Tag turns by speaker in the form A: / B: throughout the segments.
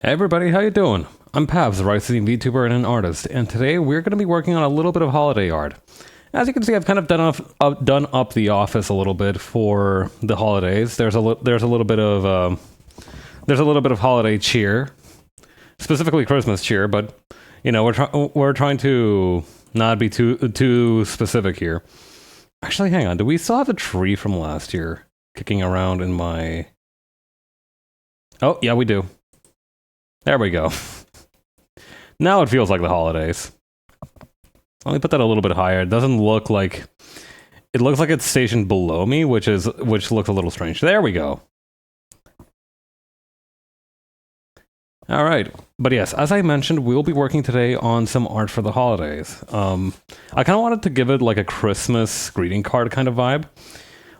A: Hey everybody, how you doing? I'm Pavs, a wrestling VTuber and an artist, and today we're going to be working on a little bit of holiday art. As you can see, I've kind of done up the office a little bit for the holidays. There's a little bit of holiday cheer, specifically Christmas cheer, but we're trying to not be too specific here. Actually, hang on. Do we still have the tree from last year kicking around in my? Oh yeah, we do. There we go. Now it feels like the holidays. Let me put that a little bit higher. It doesn't look like... It looks like it's stationed below me, which looks a little strange. There we go. Alright. But yes, as I mentioned, we'll be working today on some art for the holidays. I kind of wanted to give it like a Christmas greeting card kind of vibe.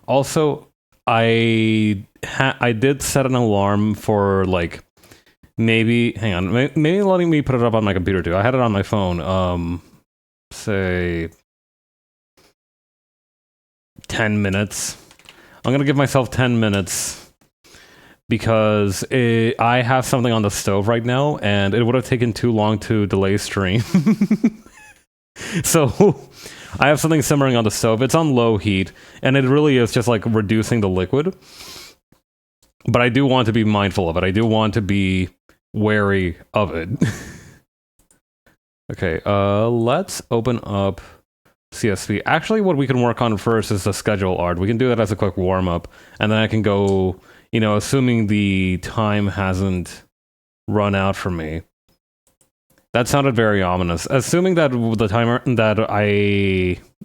A: Also, I did set an alarm for like... Maybe, hang on, maybe letting me put it up on my computer too. I had it on my phone, say 10 minutes. I'm gonna give myself 10 minutes because I have something on the stove right now and it would have taken too long to delay stream. So I have something simmering on the stove. It's on low heat and it really is just like reducing the liquid. But I do want to be mindful of it. I do want to be wary of it. Okay, let's open up CSV. Actually, what we can work on first is the schedule art. We can do that as a quick warm-up, and then I can go, assuming the time hasn't run out for me. That sounded very ominous. Assuming that the timer,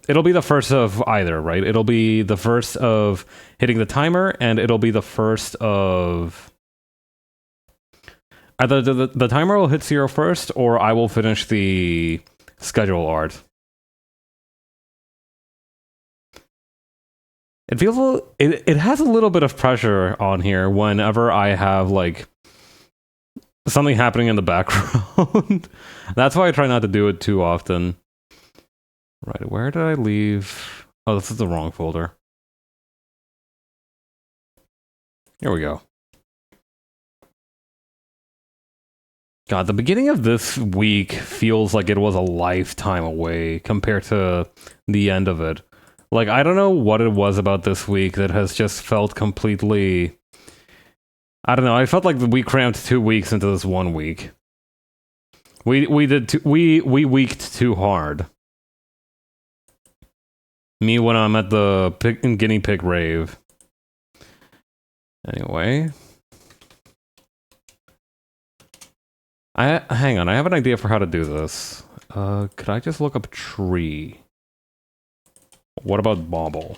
A: it'll be the first of either, right? It'll be the first of hitting the timer, and it'll be the first of... Either the timer will hit 0 first, or I will finish the schedule art. It feels it has a little bit of pressure on here whenever I have like something happening in the background. That's why I try not to do it too often. Right, where did I leave? Oh, this is the wrong folder. Here we go. God, the beginning of this week feels like it was a lifetime away compared to the end of it. Like, I don't know what it was about this week that has just felt completely... I don't know, I felt like we crammed 2 weeks into this 1 week. We weeked too hard. Me when I'm at the guinea pig rave. Anyway... hang on, I have an idea for how to do this. Could I just look up tree? What about bauble?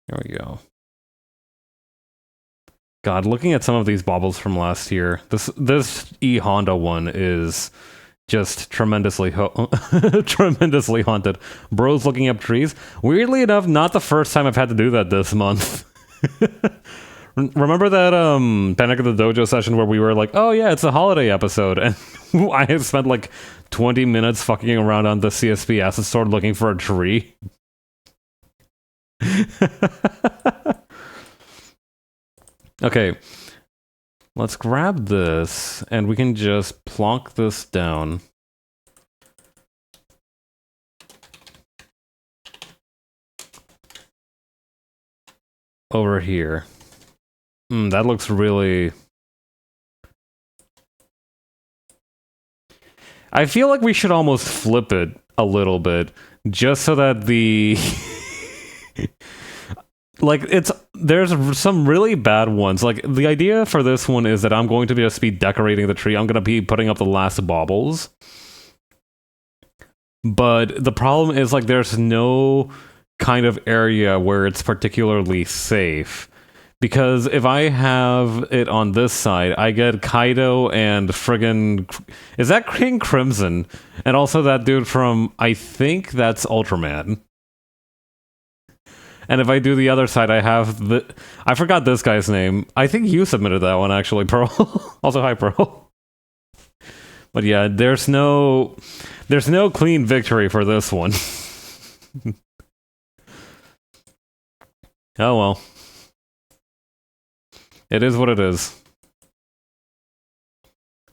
A: There we go. God, looking at some of these baubles from last year, this E-Honda one is just tremendously tremendously haunted. Bro's looking up trees. Weirdly enough, not the first time I've had to do that this month. Remember that Panic at the Dojo session where we were like, oh yeah, it's a holiday episode, and I had spent like 20 minutes fucking around on the CSV asset store looking for a tree? Okay, let's grab this, and we can just plonk this down. Over here. That looks really... I feel like we should almost flip it a little bit, just so that the... like, there's some really bad ones. Like, the idea for this one is that I'm going to just be decorating the tree. I'm going to be putting up the last baubles. But the problem is, like, there's no kind of area where it's particularly safe. Because if I have it on this side, I get Kaido and friggin... Is that King Crimson? And also that dude from... I think that's Ultraman. And if I do the other side, I have the... I forgot this guy's name. I think you submitted that one, actually, Pearl. Also, hi, Pearl. But yeah, there's no clean victory for this one. Oh well. It is what it is.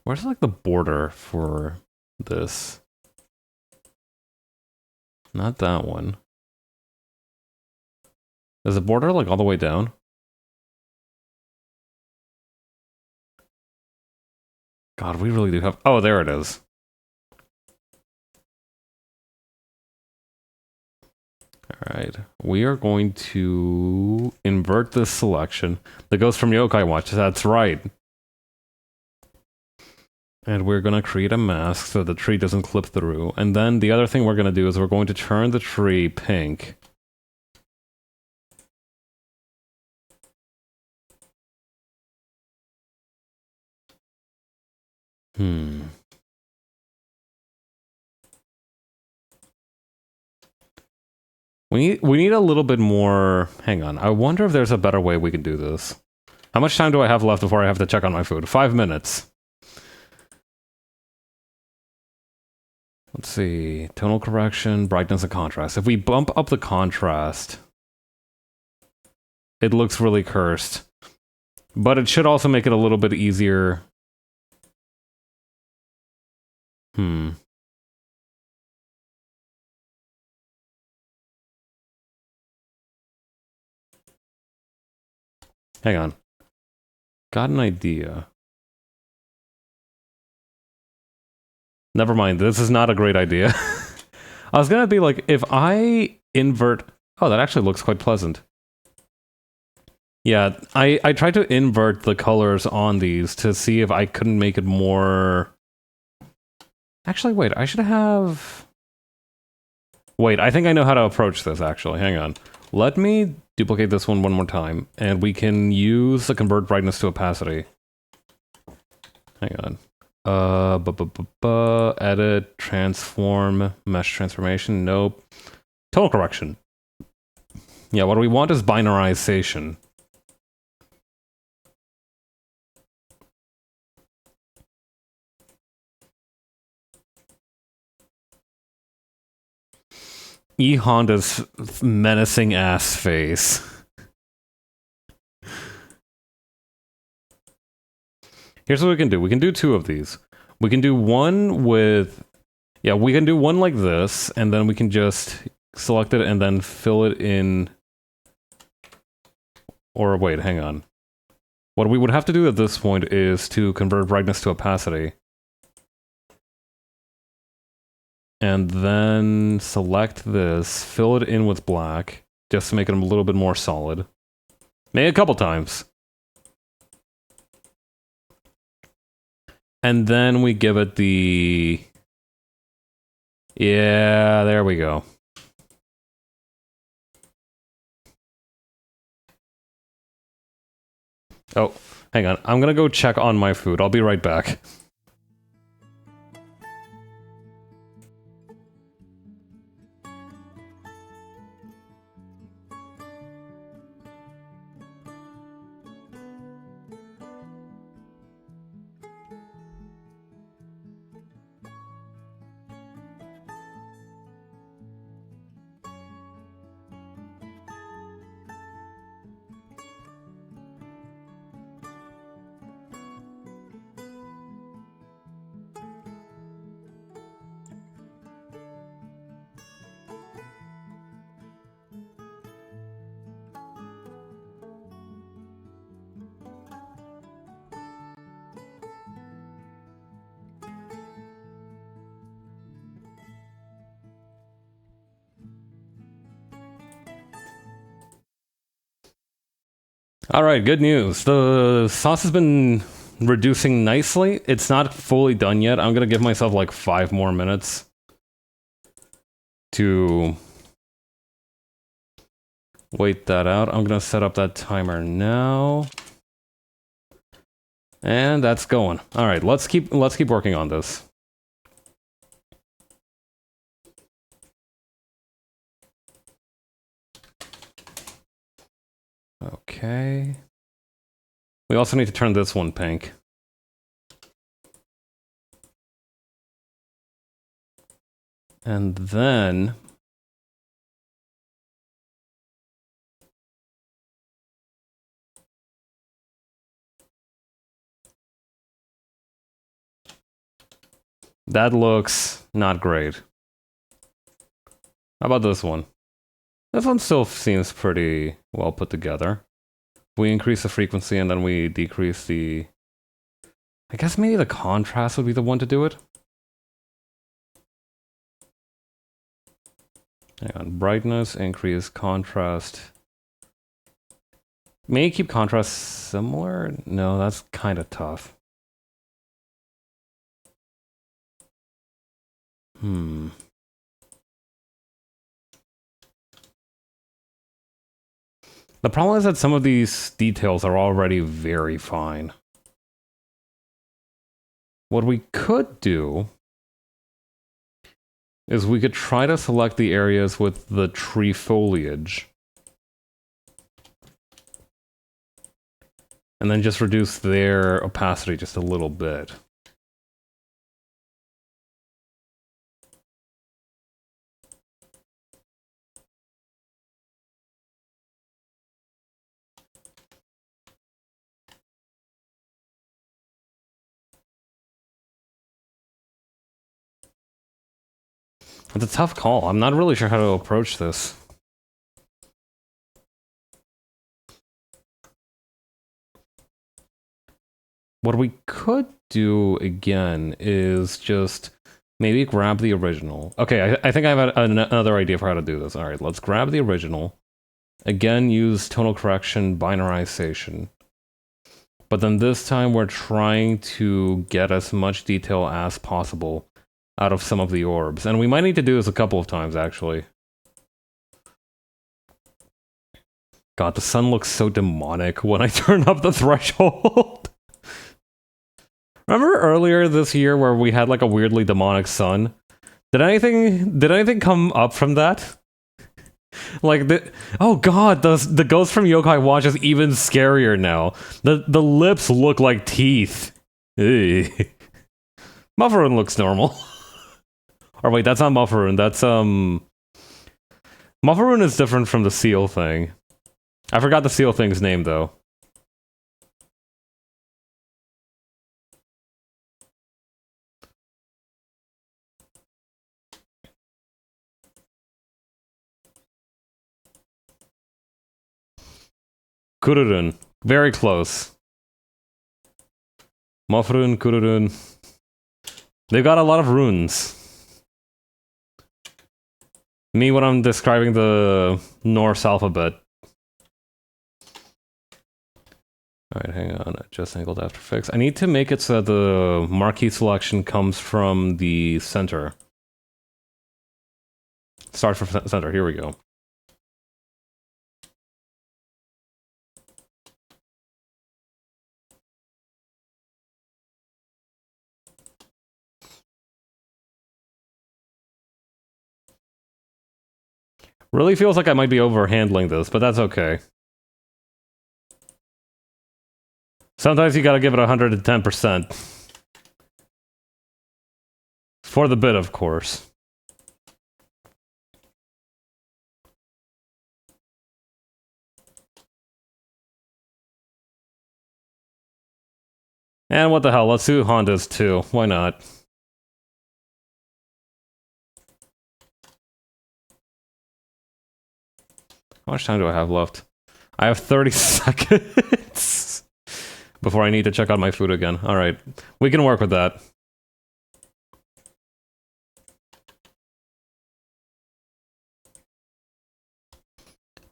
A: Where's like the border for this? Not that one. Is the border like all the way down? God, we really do have... Oh, there it is. Alright. We are going to invert this selection. That goes from Yokai Watch. That's right. And we're going to create a mask so the tree doesn't clip through. And then the other thing we're going to do is we're going to turn the tree pink. We need a little bit more... Hang on. I wonder if there's a better way we can do this. How much time do I have left before I have to check on my food? 5 minutes. Let's see. Tonal correction, brightness, and contrast. If we bump up the contrast, it looks really cursed. But it should also make it a little bit easier. Hang on. Got an idea. Never mind, this is not a great idea. I was gonna be like, if I invert... Oh, that actually looks quite pleasant. Yeah, I tried to invert the colors on these to see if I couldn't make it more... Actually, wait, I should have... Wait, I think I know how to approach this, actually. Hang on. Let me duplicate this one more time, and we can use the convert brightness to opacity. Hang on. Edit, transform, mesh transformation, nope. Tonal correction. Yeah, what we want is binarization. E Honda's menacing ass face. Here's what we can do. We can do 2 of these. We can do one with... Yeah, we can do one like this, and then we can just select it and then fill it in... Or wait, hang on. What we would have to do at this point is to convert brightness to opacity. And then select this, fill it in with black, just to make it a little bit more solid. Maybe a couple times. And then we give it the... Yeah, there we go. Oh, hang on. I'm gonna go check on my food. I'll be right back. Alright, good news. The sauce has been reducing nicely. It's not fully done yet. I'm gonna give myself like 5 more minutes to wait that out. I'm gonna set up that timer now. And that's going. Alright, let's keep working on this. Okay. We also need to turn this one pink. And then... That looks not great. How about this one? This one still seems pretty well put together. We increase the frequency and then we decrease the... I guess maybe the contrast would be the one to do it. Hang on, brightness, increase contrast. May keep contrast similar? No, that's kind of tough. The problem is that some of these details are already very fine. What we could do is we could try to select the areas with the tree foliage. And then just reduce their opacity just a little bit. It's a tough call. I'm not really sure how to approach this. What we could do again is just maybe grab the original. Okay, I think I have another idea for how to do this. All right, let's grab the original. Again, use tonal correction, binarization. But then this time we're trying to get as much detail as possible out of some of the orbs. And we might need to do this a couple of times, actually. God, the sun looks so demonic when I turn up the threshold. Remember earlier this year where we had like a weirdly demonic sun? Did anything come up from that? Like oh god, the ghost from Yokai Watch is even scarier now. The lips look like teeth. Muffaroon looks normal. Or wait, that's not Muffaroon, that's Muffaroon is different from the seal thing. I forgot the seal thing's name though. Kururun. Very close. Mofrun, Kururun. They've got a lot of runes. Me when I'm describing the Norse alphabet. Alright, hang on. Just angled after fix. I need to make it so that the marquee selection comes from the center. Start from center. Here we go. Really feels like I might be overhandling this, but that's okay. Sometimes you gotta give it 110%. For the bit, of course. And what the hell, let's do Hondas too. Why not? How much time do I have left? I have 30 seconds before I need to check out my food again. Alright, we can work with that.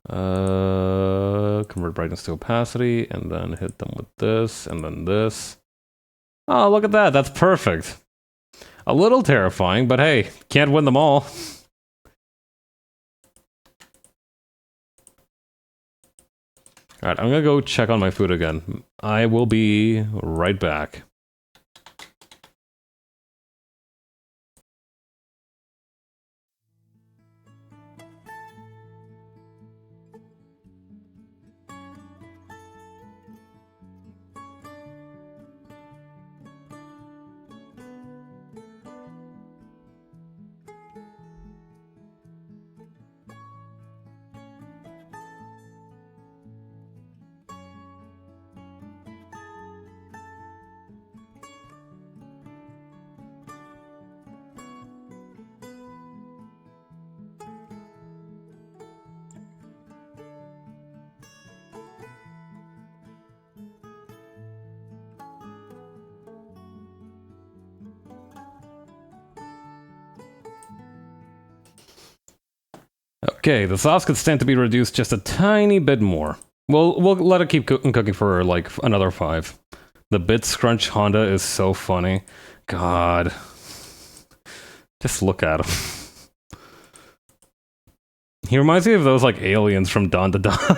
A: Convert brightness to opacity, and then hit them with this, and then this. Oh, look at that, that's perfect. A little terrifying, but hey, can't win them all. Alright, I'm gonna go check on my food again. I will be right back. Okay, the sauce could stand to be reduced just a tiny bit more. We'll let it keep cooking for like another 5. The bit scrunch Honda is so funny. God. Just look at him. He reminds me of those like aliens from Dawn to Dawn.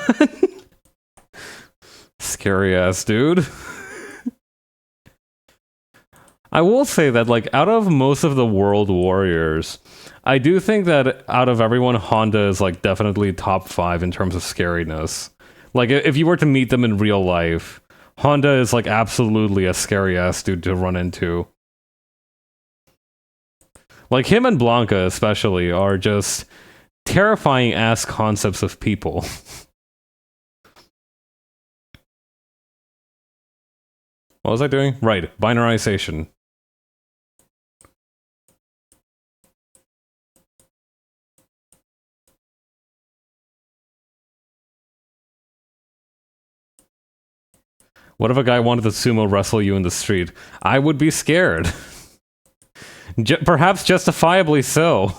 A: Scary ass dude. I will say that like out of most of the World Warriors, I do think that out of everyone, Honda is like definitely top 5 in terms of scariness. Like if you were to meet them in real life, Honda is like absolutely a scary ass dude to run into. Like him and Blanca especially are just terrifying ass concepts of people. What was I doing? Right, binarization. What if a guy wanted to sumo wrestle you in the street? I would be scared. Perhaps justifiably so.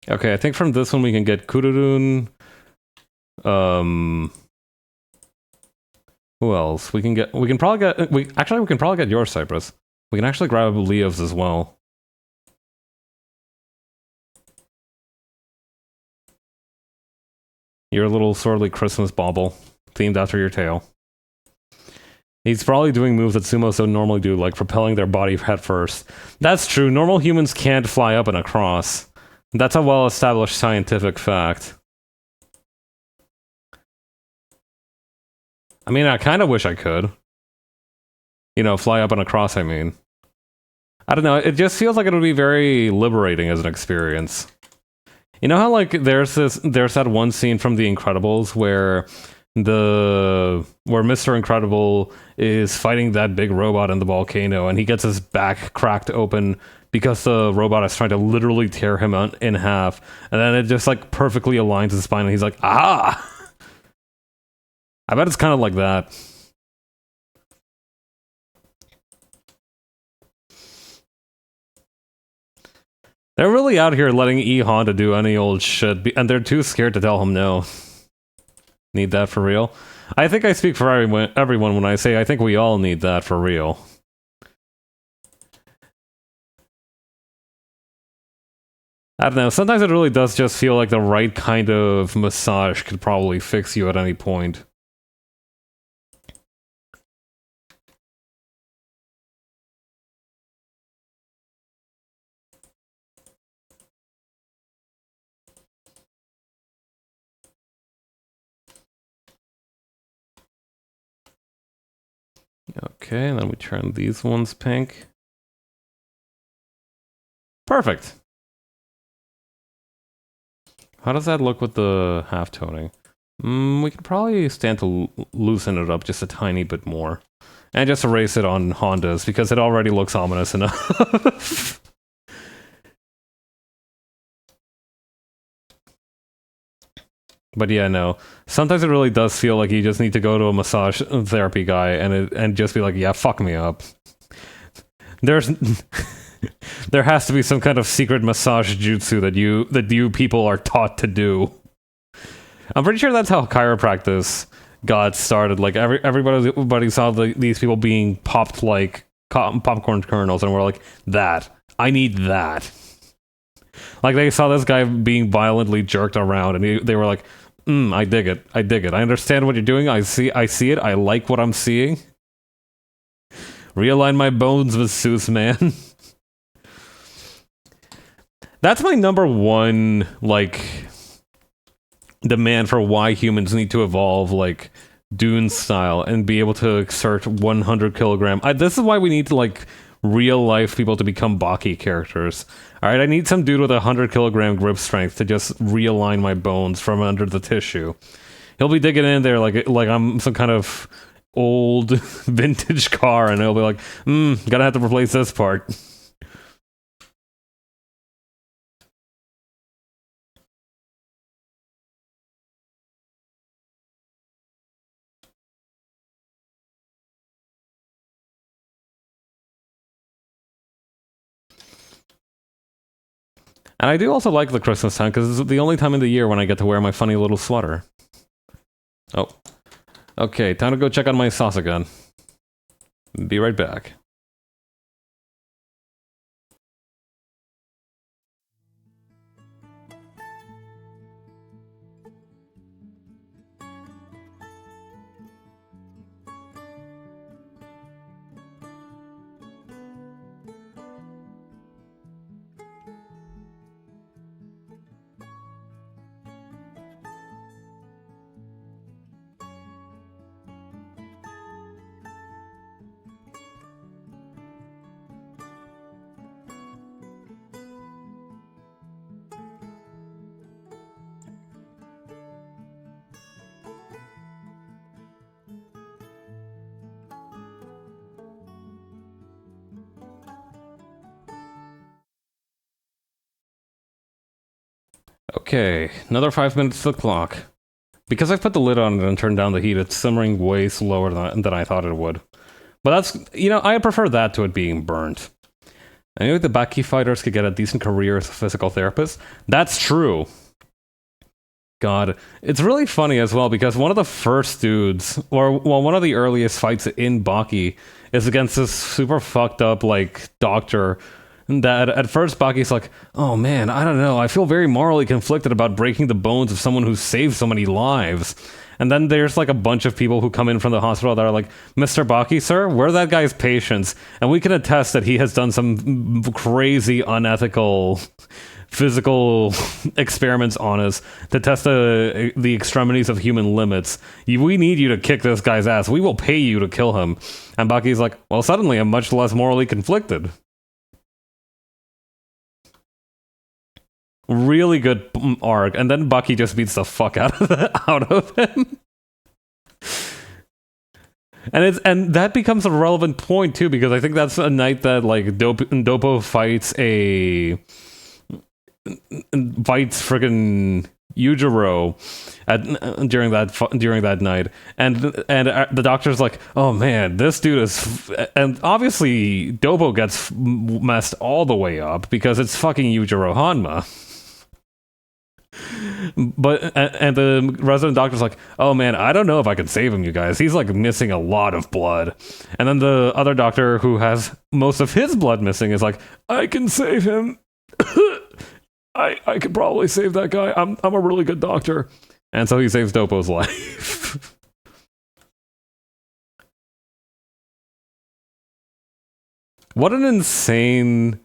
A: Okay, I think from this one we can get Kururun. Who else? We can probably get we can probably get your Cypress. We can actually grab Leo's as well. Your little swirly Christmas bauble, themed after your tail. He's probably doing moves that sumos don't normally do, like propelling their body head first. That's true, normal humans can't fly up and across. That's a well-established scientific fact. I mean, I kind of wish I could. You know, fly up and across, I mean. I don't know, it just feels like it would be very liberating as an experience. You know how, like, there's that one scene from The Incredibles where Mr. Incredible is fighting that big robot in the volcano and he gets his back cracked open because the robot is trying to literally tear him in half, and then it just like perfectly aligns his spine and he's like, ah! I bet it's kind of like that. They're really out here letting E Honda do any old shit, and they're too scared to tell him no. Need that for real? I think I speak for everyone when I say I think we all need that for real. I don't know, sometimes it really does just feel like the right kind of massage could probably fix you at any point. Okay, and then we turn these ones pink. Perfect. How does that look with the half toning? We could probably stand to loosen it up just a tiny bit more. And just erase it on Hondas, because it already looks ominous enough. But yeah, no. Sometimes it really does feel like you just need to go to a massage therapy guy and just be like, yeah, fuck me up. There has to be some kind of secret massage jutsu that you people are taught to do. I'm pretty sure that's how chiropractic got started. Like everybody saw these people being popped like popcorn kernels, and we're like, that. I need that. Like they saw this guy being violently jerked around, and they were like, I dig it. I dig it. I understand what you're doing. I see it. I like what I'm seeing. Realign my bones with Seuss, man. That's my number one, like, demand for why humans need to evolve, like, Dune style and be able to exert 100 kilogram. This is why we need to, like, real life people to become Baki characters. Alright, I need some dude with 100 kilogram grip strength to just realign my bones from under the tissue. He'll be digging in there like I'm some kind of old vintage car, and he'll be like, gonna have to replace this part. And I do also like the Christmas time because it's the only time of the year when I get to wear my funny little sweater. Oh. Okay, time to go check on my sauce again. Be right back. Okay, another 5 minutes to the clock. Because I've put the lid on it and turned down the heat, it's simmering way slower than I thought it would. But that's, you know, I prefer that to it being burnt. I knew the Baki fighters could get a decent career as a physical therapist. That's true. God, it's really funny as well because one of the first dudes, or well, one of the earliest fights in Baki is against this super fucked up, like, doctor that at first Baki's like, oh man, I don't know, I feel very morally conflicted about breaking the bones of someone who saved so many lives. And then there's like a bunch of people who come in from the hospital that are like, Mr. Baki, sir, we're that guy's patients, and we can attest that he has done some crazy, unethical physical experiments on us to test the extremities of human limits. We need you to kick this guy's ass. We will pay you to kill him. And Baki's like, well, suddenly I'm much less morally conflicted. Really good arc, and then Bucky just beats the fuck out of him. And that becomes a relevant point too, because I think that's a night that like Dopo fights friggin' Yujiro during that night, and the doctor's like, oh man, this dude is, and obviously Dopo gets messed all the way up because it's fucking Yujiro Hanma. But and the resident doctor's like, oh man, I don't know if I can save him, you guys. He's like missing a lot of blood. And then the other doctor who has most of his blood missing is like, I can save him. I could probably save that guy. I'm a really good doctor. And so he saves Dopo's life. What an insane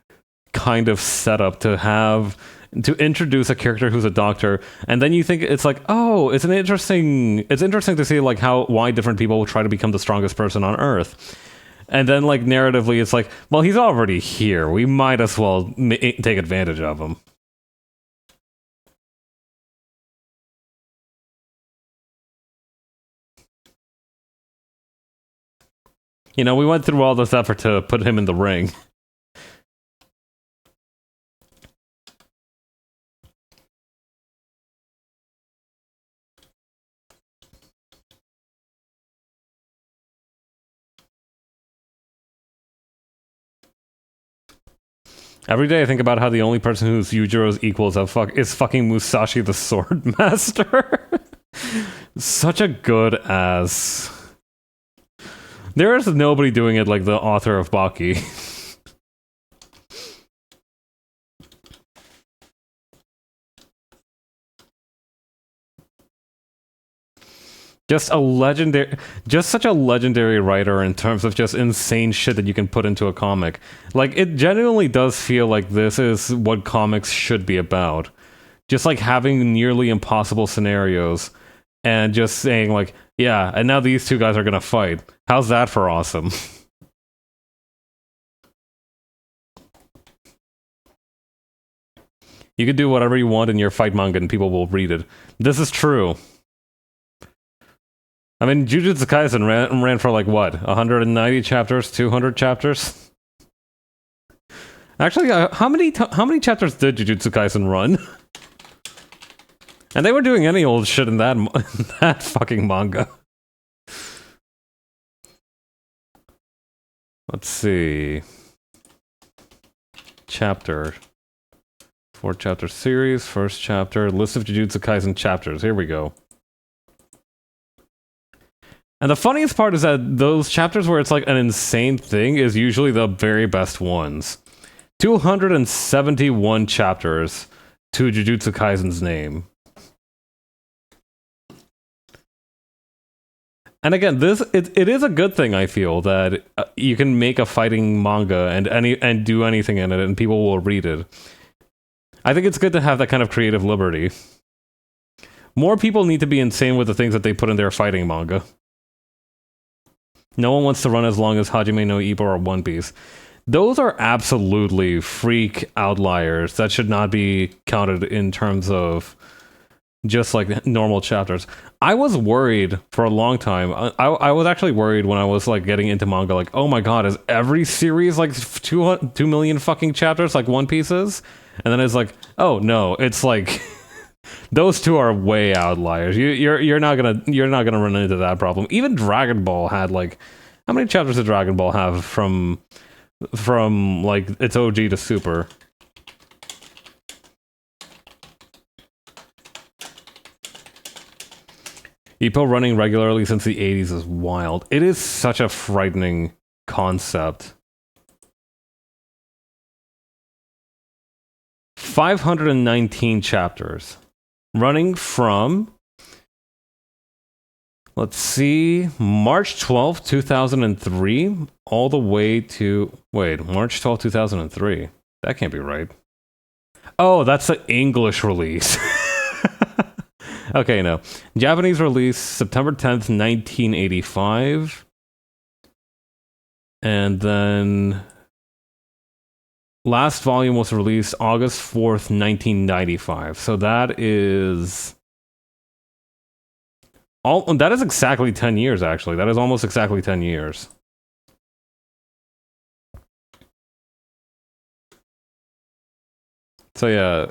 A: kind of setup to have, to introduce a character who's a doctor, and then you think it's like, oh, it's interesting to see like why different people will try to become the strongest person on Earth. And then like narratively it's like, well, he's already here, we might as well take advantage of him. You know, we went through all this effort to put him in the ring. Every day I think about how the only person who's Yujiro's equal is fucking Musashi the Sword Master. Such a good ass. There is nobody doing it like the author of Baki. Just such a legendary writer in terms of just insane shit that you can put into a comic. Like, it genuinely does feel like this is what comics should be about. Just like having nearly impossible scenarios and just saying like, yeah, and now these two guys are gonna fight. How's that for awesome? You can do whatever you want in your fight manga and people will read it. This is true. I mean, Jujutsu Kaisen ran for like what, 190 chapters, 200 chapters? Actually, how many chapters did Jujutsu Kaisen run? And they were doing any old shit in that fucking manga. Let's see. Chapter 4-chapter series, first chapter, list of Jujutsu Kaisen chapters. Here we go. And the funniest part is that those chapters where it's like an insane thing is usually the very best ones. 271 chapters to Jujutsu Kaisen's name. And again, it is a good thing, I feel, that you can make a fighting manga and do anything in it and people will read it. I think it's good to have that kind of creative liberty. More people need to be insane with the things that they put in their fighting manga. No one wants to run as long as Hajime no Ippo or One Piece. Those are absolutely freak outliers that should not be counted in terms of just like normal chapters. I was worried for a long time. I was actually worried when I was like getting into manga, like, oh my god, is every series like 2 million fucking chapters like One Piece is? And then it's like, oh no, it's like those two are way outliers. You're not gonna run into that problem. Even Dragon Ball had like, how many chapters did Dragon Ball have from like its OG to Super? Ippo running regularly since the 80s is wild. It is such a frightening concept. 519 chapters. Running from, let's see, March 12th, 2003, all the way to, wait, March 12th, 2003. That can't be right. Oh, that's the English release. Okay, no. Japanese release, September 10th, 1985. And then last volume was released August 4th, 1995. So that is that is exactly 10 years, actually. That is almost exactly 10 years. So yeah,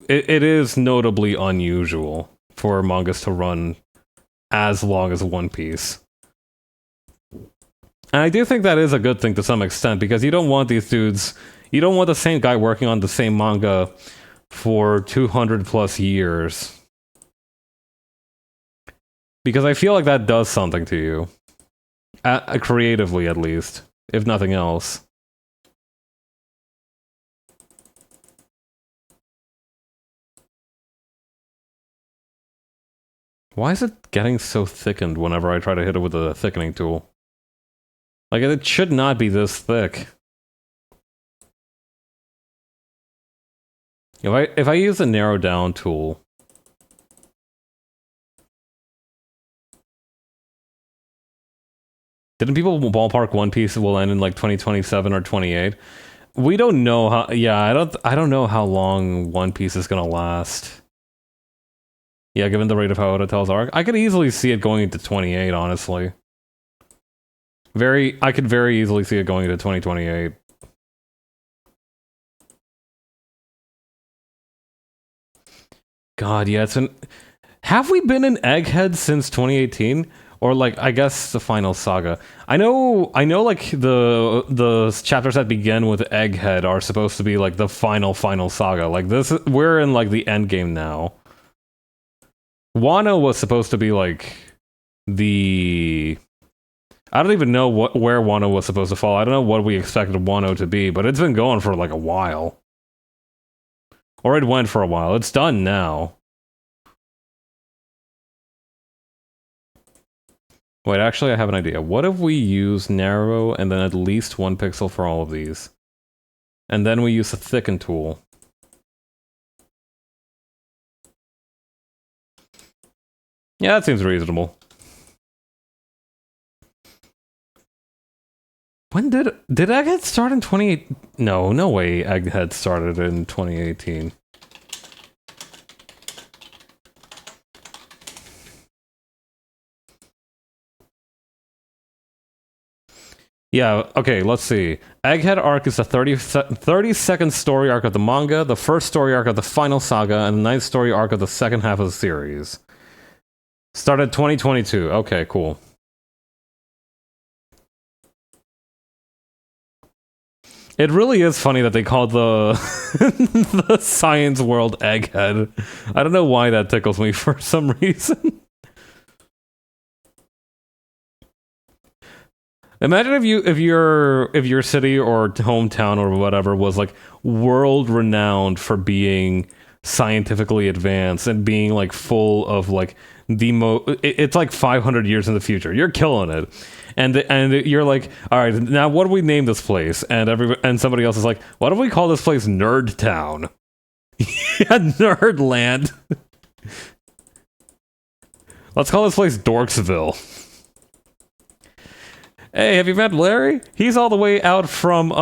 A: it is notably unusual for mangas to run as long as One Piece. And I do think that is a good thing to some extent, because you don't want these dudes, you don't want the same guy working on the same manga for 200 plus years. Because I feel like that does something to you. Creatively, at least, if nothing else. Why is it getting so thickened whenever I try to hit it with a thickening tool? Like, it should not be this thick. If I use the narrow down tool... Didn't people ballpark One Piece will end in like 2027 or 28? We don't know how... Yeah, I don't know how long One Piece is gonna last. Yeah, given the rate of how Oda tells arc, I could easily see it going into 28, honestly. I could very easily see it going into 2028. God, yeah, have we been in Egghead since 2018? Or like, I guess the final saga. I know like the chapters that begin with Egghead are supposed to be like the final saga. Like we're in like the end game now. Wano was supposed to be like I don't even know where Wano was supposed to fall. I don't know what we expected Wano to be, but it's been going for like a while. Or it went for a while. It's done now. Wait, actually I have an idea. What if we use narrow and then at least 1 pixel for all of these? And then we use the thicken tool. Yeah, that seems reasonable. When did Egghead start in 2018? No way Egghead started in 2018. Yeah, okay, let's see. Egghead arc is the 32nd story arc of the manga, the first story arc of the final saga, and the 9th story arc of the second half of the series. Started 2022. Okay, cool. It really is funny that they called the the science world Egghead. I don't know why that tickles me for some reason. Imagine if your city or hometown or whatever was like world renowned for being scientifically advanced and being like full of like it's like 500 years in the future. You're killing it. And you're like, all right, now what do we name this place? And somebody else is like, what do we call this place? Nerd Town. Yeah, Nerd Land. Let's call this place Dorksville. Hey, have you met Larry? He's all the way out from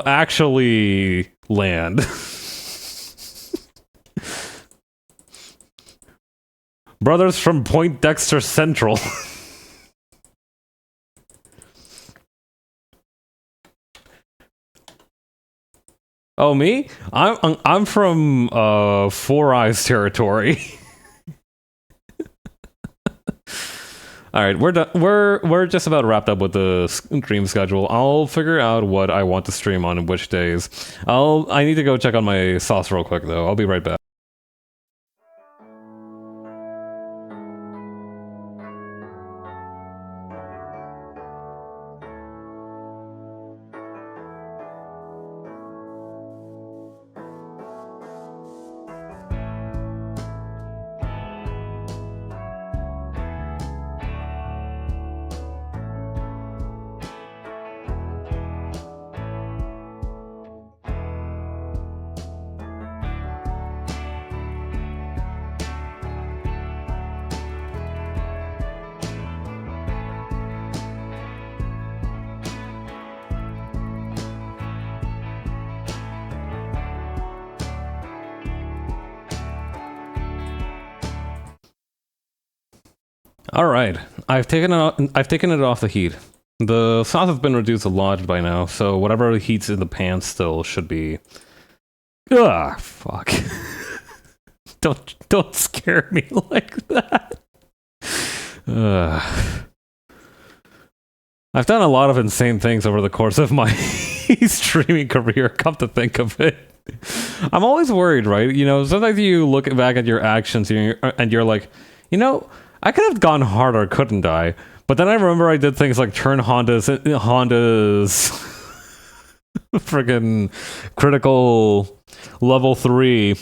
A: actually land. Brothers from Point Dexter Central. Oh, me? I'm from Four Eyes territory. All right, we're done. We're just about wrapped up with the stream schedule. I'll figure out what I want to stream on and which days. I need to go check on my sauce real quick though. I'll be right back. All right, I've taken it off the heat. The sauce has been reduced a lot by now, so whatever heat's in the pan still should be. Ah, fuck! Don't scare me like that. I've done a lot of insane things over the course of my streaming career. Come to think of it, I'm always worried, right? You know, sometimes you look back at your actions and you're like, you know, I could have gone harder, couldn't I? But then I remember I did things like turn Honda's friggin' critical level 3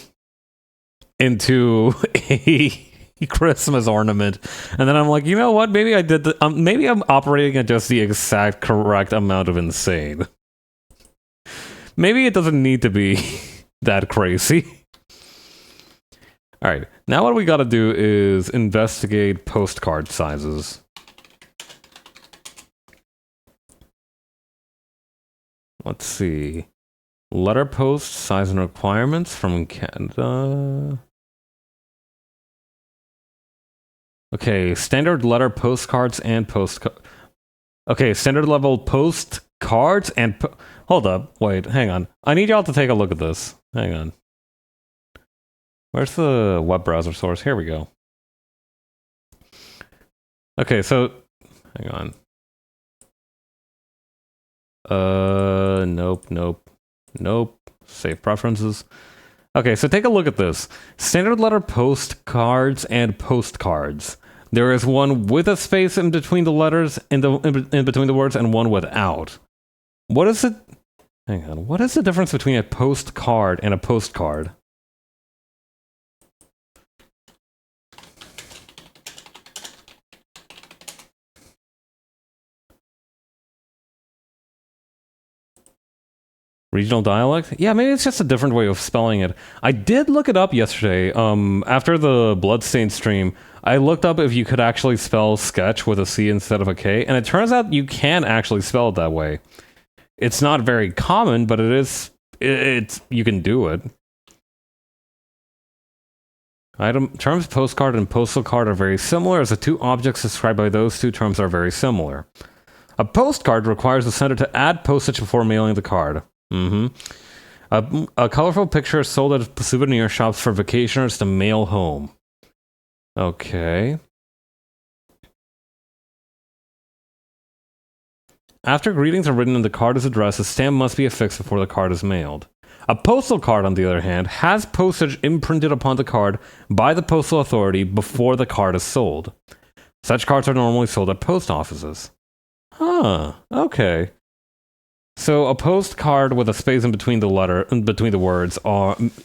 A: into a Christmas ornament, and then I'm like, you know what? Maybe I did. Maybe I'm operating at just the exact correct amount of insane. Maybe it doesn't need to be that crazy. All right, now what we got to do is investigate postcard sizes. Let's see. Letter post size and requirements from Canada. Okay, standard letter postcards and Okay, standard level postcards and hold up, wait, hang on. I need y'all to take a look at this. Hang on. Where's the web browser source? Here we go. Okay, so hang on. Nope. Save preferences. Okay, so take a look at this. Standard letter postcards and postcards. There is one with a space in between the letters, in between the words, and one without. What is it? Hang on. What is the difference between a postcard and a postcard? Regional dialect? Yeah, maybe it's just a different way of spelling it. I did look it up yesterday. After the Bloodstained stream, I looked up if you could actually spell sketch with a C instead of a K, and it turns out you can actually spell it that way. It's not very common, but it is. You can do it. Terms postcard and postal card are very similar, as the two objects described by those two terms are very similar. A postcard requires the sender to add postage before mailing the card. A colorful picture is sold at souvenir shops for vacationers to mail home. Okay. After greetings are written and the card is addressed, a stamp must be affixed before the card is mailed. A postal card, on the other hand, has postage imprinted upon the card by the postal authority before the card is sold. Such cards are normally sold at post offices. Huh, okay. So a postcard with a space in between the words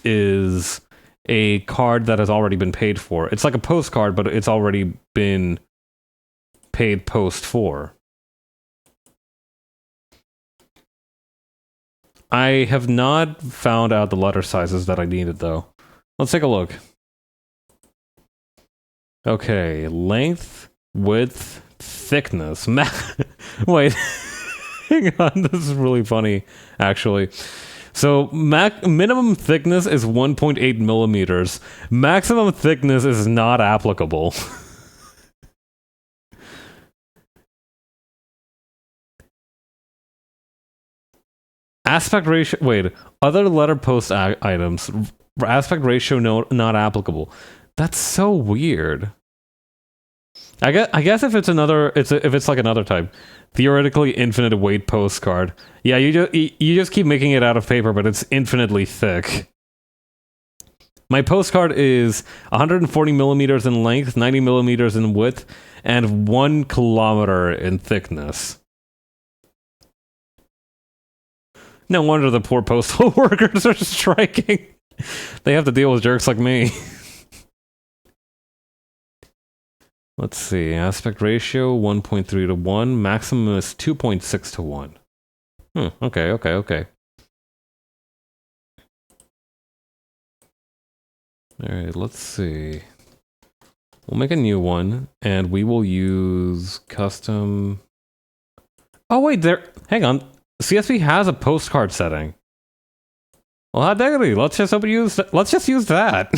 A: is a card that has already been paid for. It's like a postcard, but it's already been paid post for. I have not found out the letter sizes that I needed, though. Let's take a look. Okay, length, width, thickness. Wait, hang on, this is really funny, actually. So, minimum thickness is 1.8 millimeters. Maximum thickness is not applicable. Aspect ratio. Wait, other letter post items. Aspect ratio not applicable. That's so weird. I guess if it's like another type, theoretically infinite weight postcard. Yeah, you just keep making it out of paper, but it's infinitely thick. My postcard is 140 millimeters in length, 90 millimeters in width, and 1 kilometer in thickness. No wonder the poor postal workers are striking. They have to deal with jerks like me. Let's see. Aspect ratio 1.3 to 1. Maximum is 2.6 to 1. Okay. Alright, let's see. We'll make a new one, and we will use custom... Oh, wait, hang on. CSV has a postcard setting. Well, hot diggity. Let's just use that.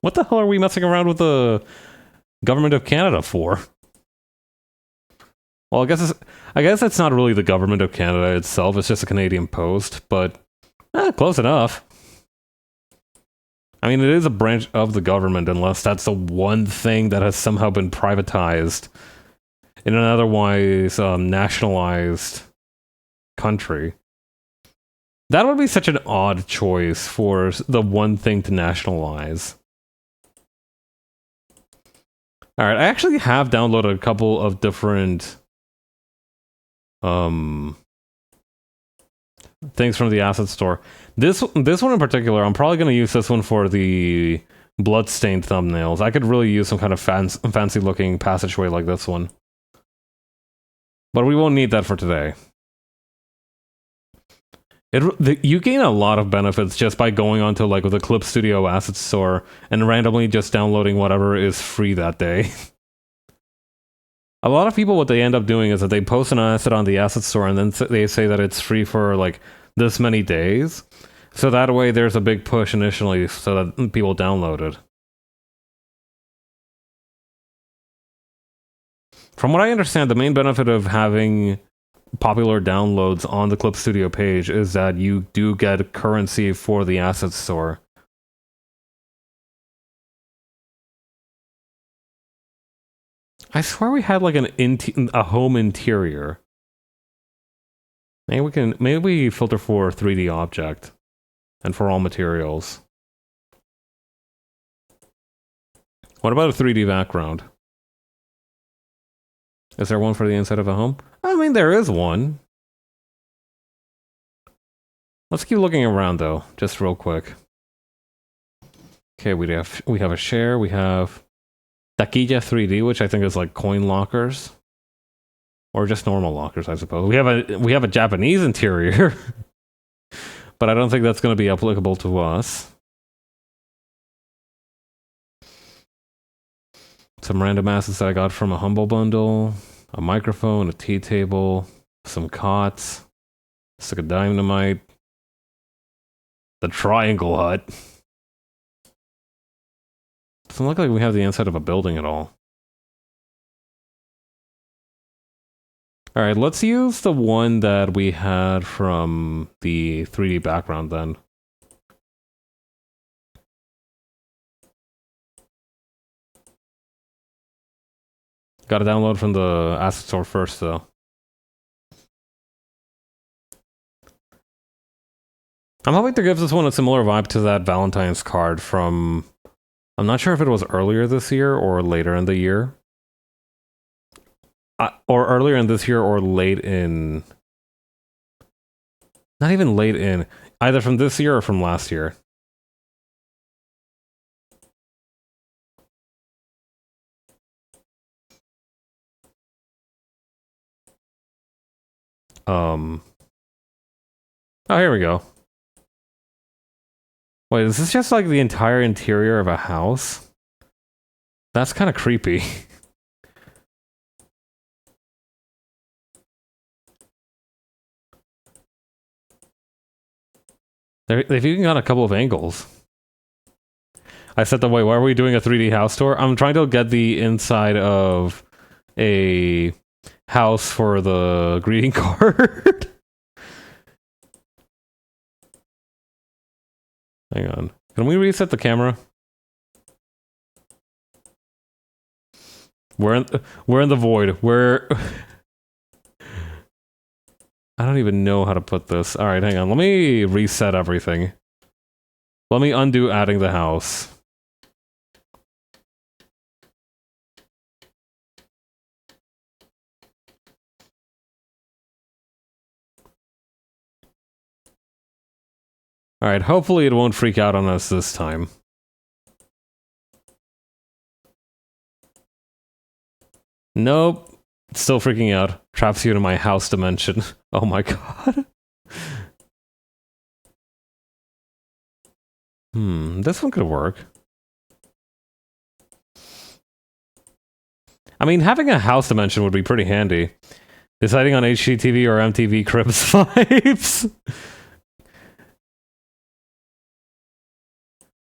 A: What the hell are we messing around with the government of Canada for? Well, I guess it's not really the government of Canada itself. It's just a Canadian Post, but close enough. I mean, it is a branch of the government, unless that's the one thing that has somehow been privatized in an otherwise nationalized country. That would be such an odd choice for the one thing to nationalize. Alright, I actually have downloaded a couple of different things from the asset store. This one in particular, I'm probably going to use this one for the bloodstained thumbnails. I could really use some kind of fancy looking passageway like this one. But we won't need that for today. You gain a lot of benefits just by going onto like the Clip Studio asset store and randomly just downloading whatever is free that day. A lot of people, what they end up doing is that they post an asset on the asset store and then they say that it's free for like this many days. So that way there's a big push initially so that people download it. From what I understand, the main benefit of having popular downloads on the Clip Studio page is that you do get currency for the asset store. I swear we had like a home interior. Maybe we filter for 3D object and for all materials. What about a 3D background? Is there one for the inside of a home? I mean, there is one. Let's keep looking around though, just real quick. Okay, we have a share, we have Taquilla 3D, which I think is like coin lockers. Or just normal lockers, I suppose. We have a Japanese interior. But I don't think that's going to be applicable to us. Some random assets that I got from a Humble Bundle. A microphone, a tea table, some cots, a stick of dynamite, the triangle hut. Doesn't look like we have the inside of a building at all. Alright, let's use the one that we had from the 3D background then. Gotta download from the asset store first though. I'm hoping to give this one a similar vibe to that Valentine's card from... I'm not sure if it was earlier this year or later in the year. Or earlier in this year or late in... Not even late in. Either from this year or from last year. Oh, here we go. Wait, is this just like the entire interior of a house? That's kind of creepy. They've even got a couple of angles. I said that, wait, why are we doing a 3D house tour? I'm trying to get the inside of a house for the greeting card. Hang on. Can we reset the camera? We're in the void. I don't even know how to put this. All right, hang on. Let me reset everything. Let me undo adding the house. All right, hopefully it won't freak out on us this time. Nope. It's still freaking out. Traps you in my house dimension. Oh my god. This one could work. I mean, having a house dimension would be pretty handy. Deciding on HGTV or MTV Cribs vibes.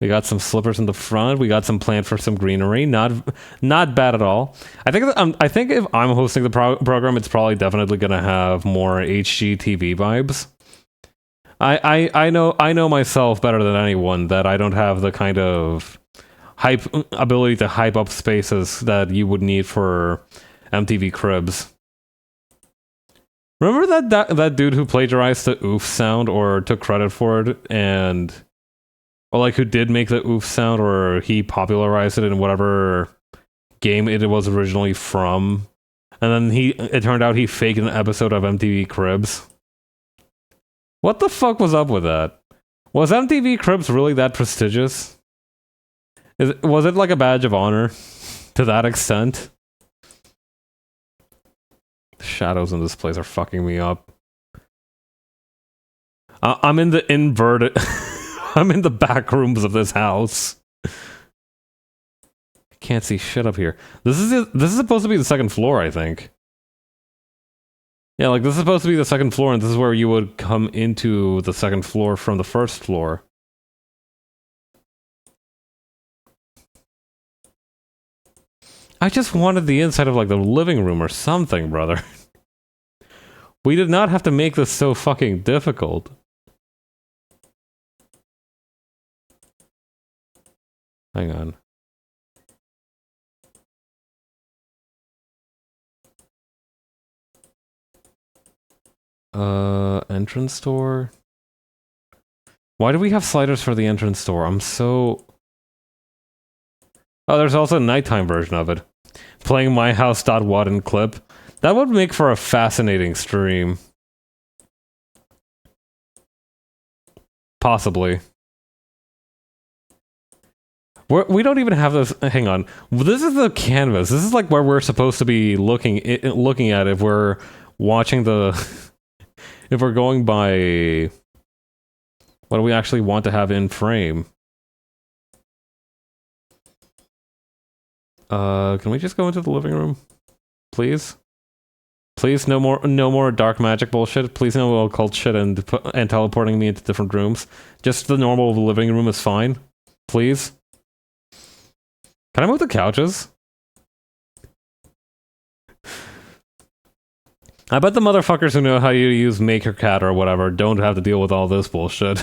A: We got some slippers in the front. We got some planned for some greenery. Not bad at all. I think if I'm hosting the program, it's probably definitely gonna have more HGTV vibes. I know myself better than anyone that I don't have the kind of ability to hype up spaces that you would need for MTV Cribs. Remember that dude who plagiarized the oof sound or took credit for it or like who did make the oof sound or he popularized it in whatever game it was originally from, and then it turned out he faked an episode of MTV Cribs. What the fuck was up with that? Was MTV Cribs really that prestigious? Was it like a badge of honor to that extent? The shadows in this place are fucking me up. I'm in the inverted... I'm in the back rooms of this house. Can't see shit up here. This is supposed to be the second floor, I think. Yeah, like this is supposed to be the second floor, and this is where you would come into the second floor from the first floor. I just wanted the inside of like the living room or something, brother. We did not have to make this so fucking difficult. Hang on. Entrance door? Why do we have sliders for the entrance door? I'm so... Oh, there's also a nighttime version of it. Playing My House.What in clip. That would make for a fascinating stream. Possibly. We don't even have this... Hang on. This is the canvas. This is like where we're supposed to be looking at if we're watching the... if we're going by... what do we actually want to have in frame? Can we just go into the living room? Please? Please, no more dark magic bullshit. Please, no occult shit and teleporting me into different rooms. Just the normal living room is fine. Please? Can I move the couches? I bet the motherfuckers who know how to use MakerCat or whatever don't have to deal with all this bullshit.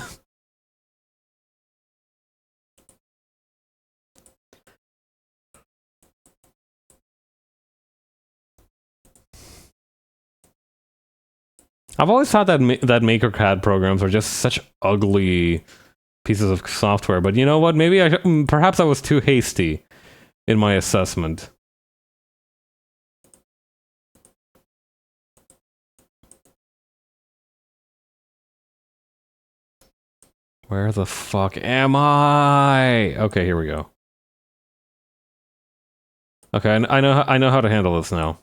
A: I've always thought that that Maker CAD programs are just such ugly pieces of software, but you know what? Maybe perhaps I was too hasty in my assessment. Where the fuck am I? Okay, here we go. Okay, I know how to handle this now.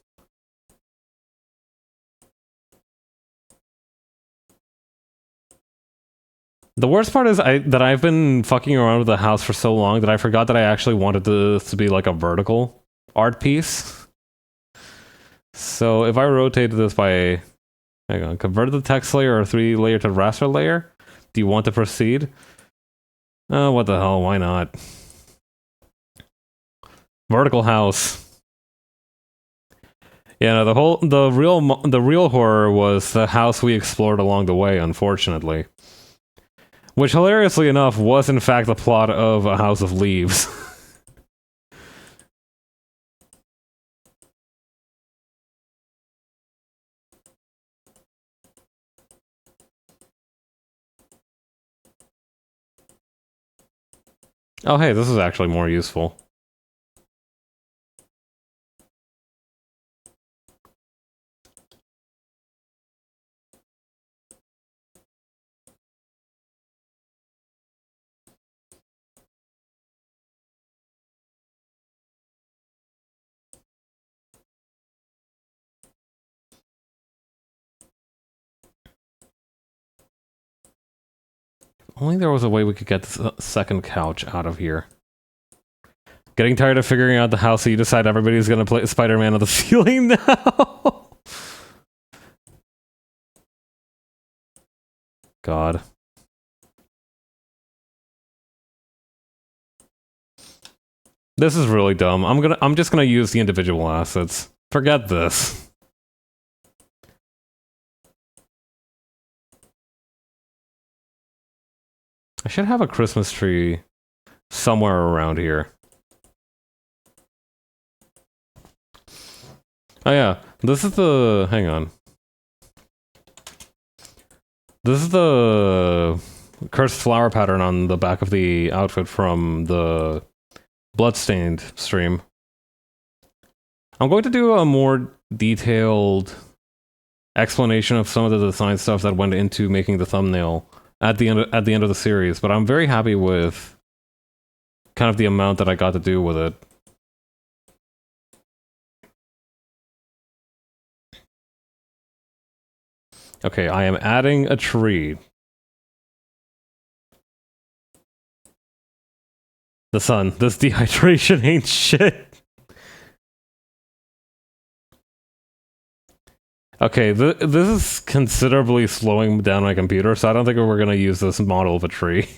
A: The worst part is that I've been fucking around with the house for so long that I forgot that I actually wanted this to be like a vertical art piece. So if I rotated this by, hang on, convert the text layer or 3 layer to raster layer, do you want to proceed? Oh, what the hell, why not? Vertical house. Yeah, no, the real horror was the house we explored along the way, unfortunately. Which, hilariously enough, was in fact the plot of A House of Leaves. Oh hey, this is actually more useful. Only there was a way we could get this second couch out of here. Getting tired of figuring out the house, so you decide everybody's gonna play Spider-Man on the ceiling now? God. This is really dumb. I'm just gonna use the individual assets. Forget this. I should have a Christmas tree somewhere around here. Oh yeah, this is the... hang on. This is the cursed flower pattern on the back of the outfit from the Bloodstained stream. I'm going to do a more detailed explanation of some of the design stuff that went into making the thumbnail at the end of the series, but I'm very happy with kind of the amount that I got to do with it. Okay, I am adding a tree. The sun. This dehydration ain't shit. Okay, this is considerably slowing down my computer, so I don't think we're gonna use this model of a tree.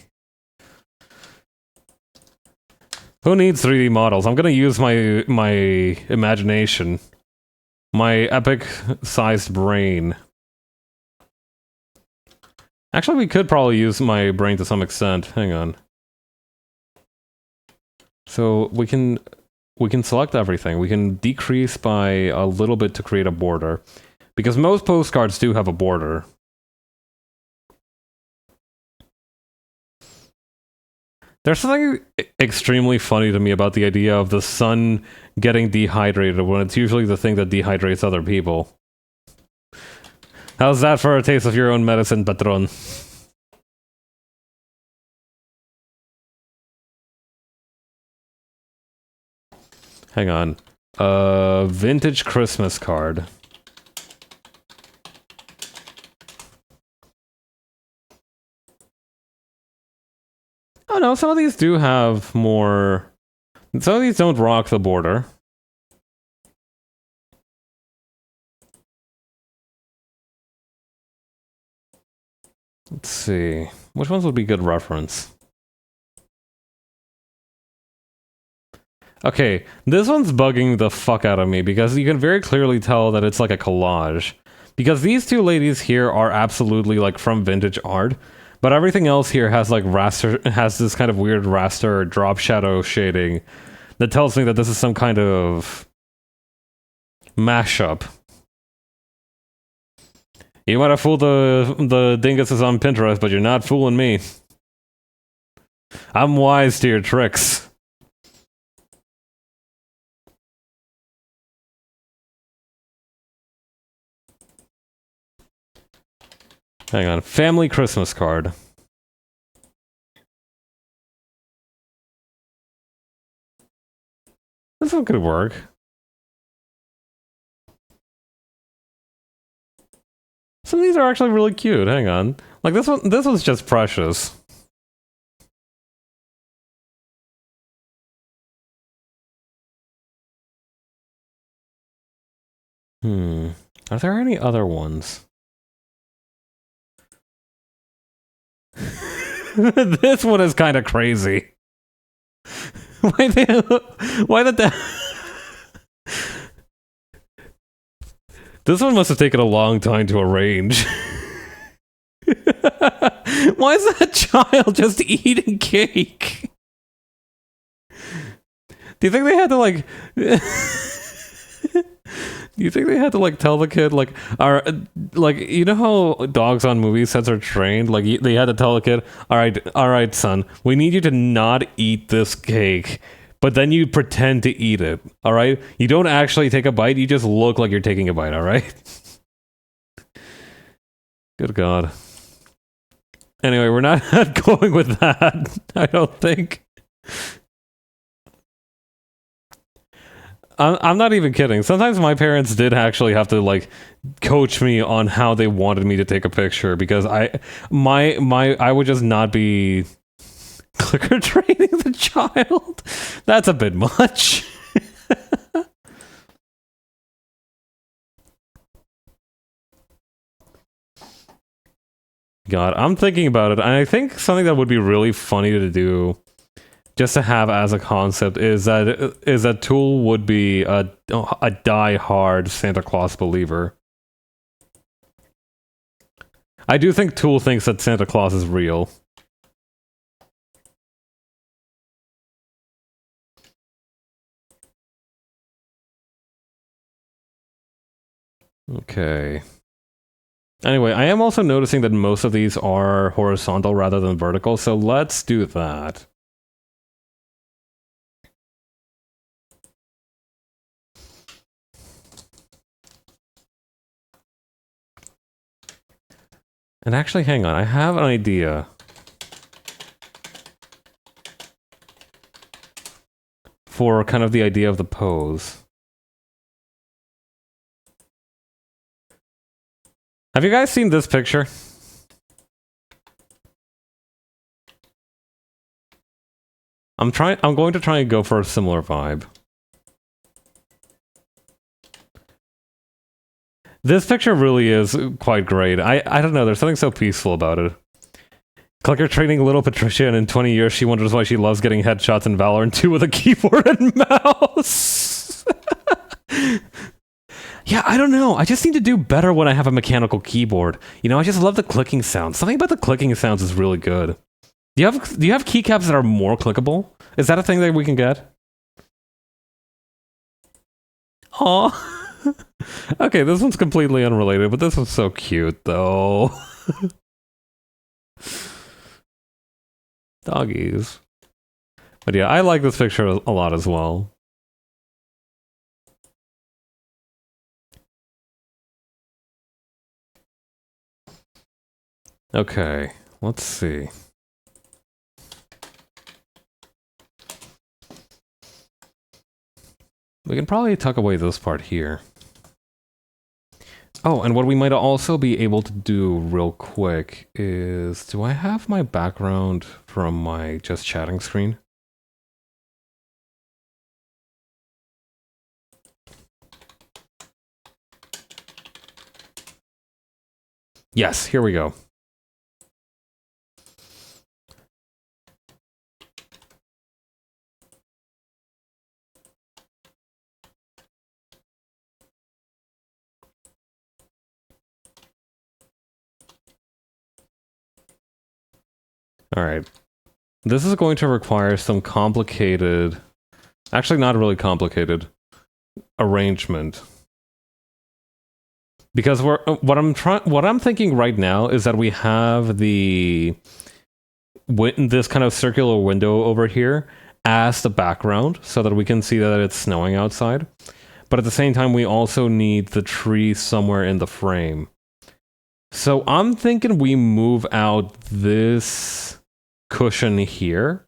A: Who needs 3D models? I'm gonna use my imagination. My epic-sized brain. Actually, we could probably use my brain to some extent. Hang on. So we can select everything. We can decrease by a little bit to create a border. Because most postcards do have a border. There's something extremely funny to me about the idea of the sun getting dehydrated when it's usually the thing that dehydrates other people. How's that for a taste of your own medicine, patron? Hang on. Vintage Christmas card. Oh no, some of these do have more... some of these don't rock the border. Let's see. Which ones would be good reference? Okay, this one's bugging the fuck out of me because you can very clearly tell that it's like a collage. Because these two ladies here are absolutely like from vintage art, but everything else here has like raster, has this kind of weird raster drop shadow shading that tells me that this is some kind of mashup. You might have fooled the dinguses on Pinterest, but you're not fooling me. I'm wise to your tricks. Hang on. Family Christmas card. This one could work. Some of these are actually really cute. Hang on. Like this one, this one's just precious. Are there any other ones? This one is kind of crazy. Why the This one must have taken a long time to arrange. Why is that child just eating cake? Do you think they had to like... Do you think they had to like tell the kid like, you know how dogs on movie sets are trained? Like they had to tell the kid, all right, son, we need you to not eat this cake, but then you pretend to eat it. All right, you don't actually take a bite. You just look like you're taking a bite. All right. Good God. Anyway, we're not going with that. I don't think. I'm not even kidding. Sometimes my parents did actually have to like coach me on how they wanted me to take a picture because I would just not be clicker training the child. That's a bit much. God, I'm thinking about it, and I think something that would be really funny to do, just to have as a concept, is that Tool would be a die-hard Santa Claus believer. I do think Tool thinks that Santa Claus is real. Okay. Anyway, I am also noticing that most of these are horizontal rather than vertical, so let's do that. And actually, hang on, I have an idea. For kind of the idea of the pose. Have you guys seen this picture? I'm going to try and go for a similar vibe. This picture really is quite great. I don't know, there's something so peaceful about it. Clicker training little Patricia, and in 20 years she wonders why she loves getting headshots in Valorant 2 with a keyboard and mouse. Yeah, I don't know. I just need to do better when I have a mechanical keyboard. You know, I just love the clicking sounds. Something about the clicking sounds is really good. Do you have keycaps that are more clickable? Is that a thing that we can get? Aw. Okay, this one's completely unrelated, but this one's so cute, though. Doggies. But yeah, I like this picture a lot as well. Okay, let's see. We can probably tuck away this part here. Oh, and what we might also be able to do real quick is... Do I have my background from my just chatting screen? Yes, here we go. Alright. This is going to require some complicated... Actually, not really complicated arrangement. Because what I'm thinking right now is that we have this kind of circular window over here as the background so that we can see that it's snowing outside. But at the same time, we also need the tree somewhere in the frame. So I'm thinking we move out this cushion here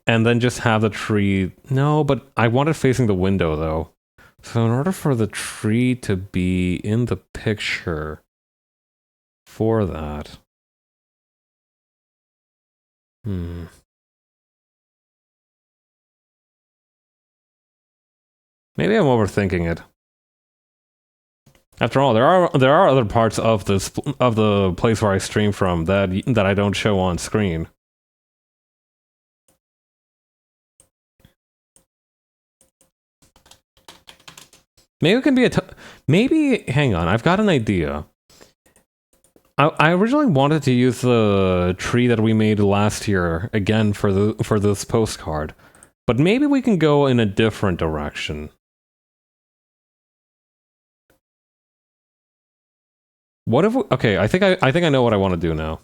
A: and then just have the tree. No, but I want it facing the window though. So in order for the tree to be in the picture for that. Maybe I'm overthinking it. After all, there are other parts of the place where I stream from that I don't show on screen. Maybe it can be maybe hang on, I've got an idea. I originally wanted to use the tree that we made last year again for this postcard, but maybe we can go in a different direction. What if okay, I think I know what I want to do now.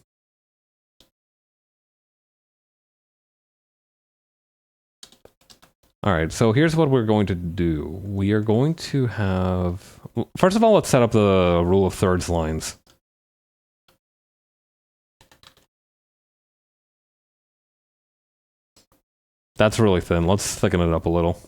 A: All right, so here's what we're going to do. We are going to have first of all, let's set up the rule of thirds lines. That's really thin. Let's thicken it up a little.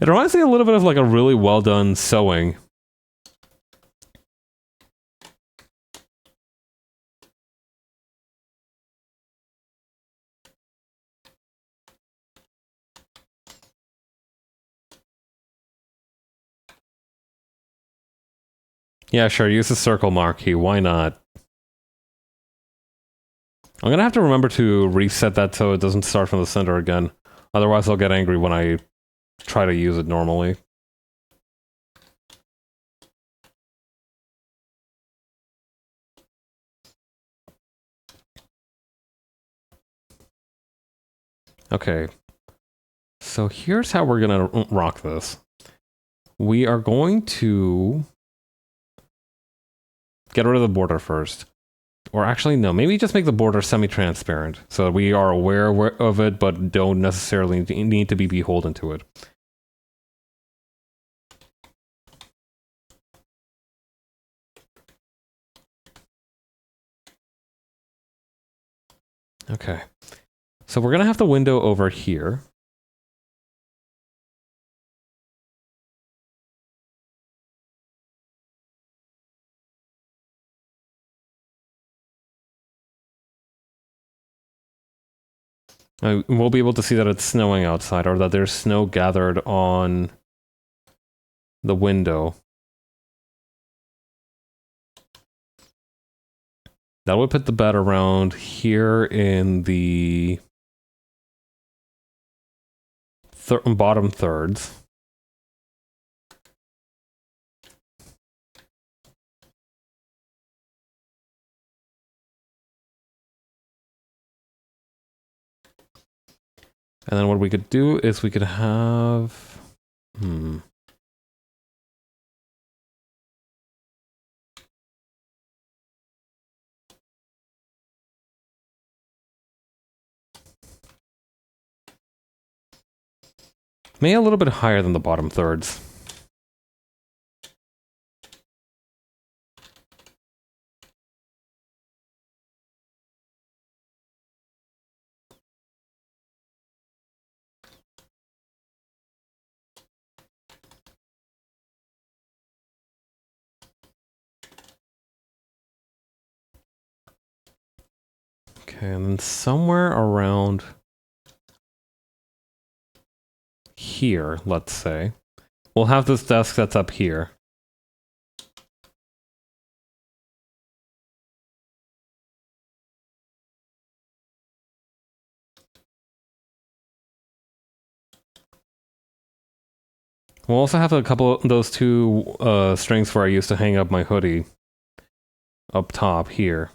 A: It reminds me a little bit of like a really well done sewing. Yeah, sure, use the circle marquee. Why not? I'm gonna have to remember to reset that so it doesn't start from the center again. Otherwise, I'll get angry when I try to use it normally. Okay. So here's how we're gonna rock this. We are going to get rid of the border first. Or actually, no, maybe just make the border semi-transparent so that we are aware of it, but don't necessarily need to be beholden to it. Okay. So we're going to have the window over here. We'll be able to see that it's snowing outside, or that there's snow gathered on the window. That would put the bed around here in the bottom thirds. And then what we could do is we could have... Maybe a little bit higher than the bottom thirds. Okay, and then somewhere around here, let's say, we'll have this desk that's up here. We'll also have a couple of those two strings where I used to hang up my hoodie up top here.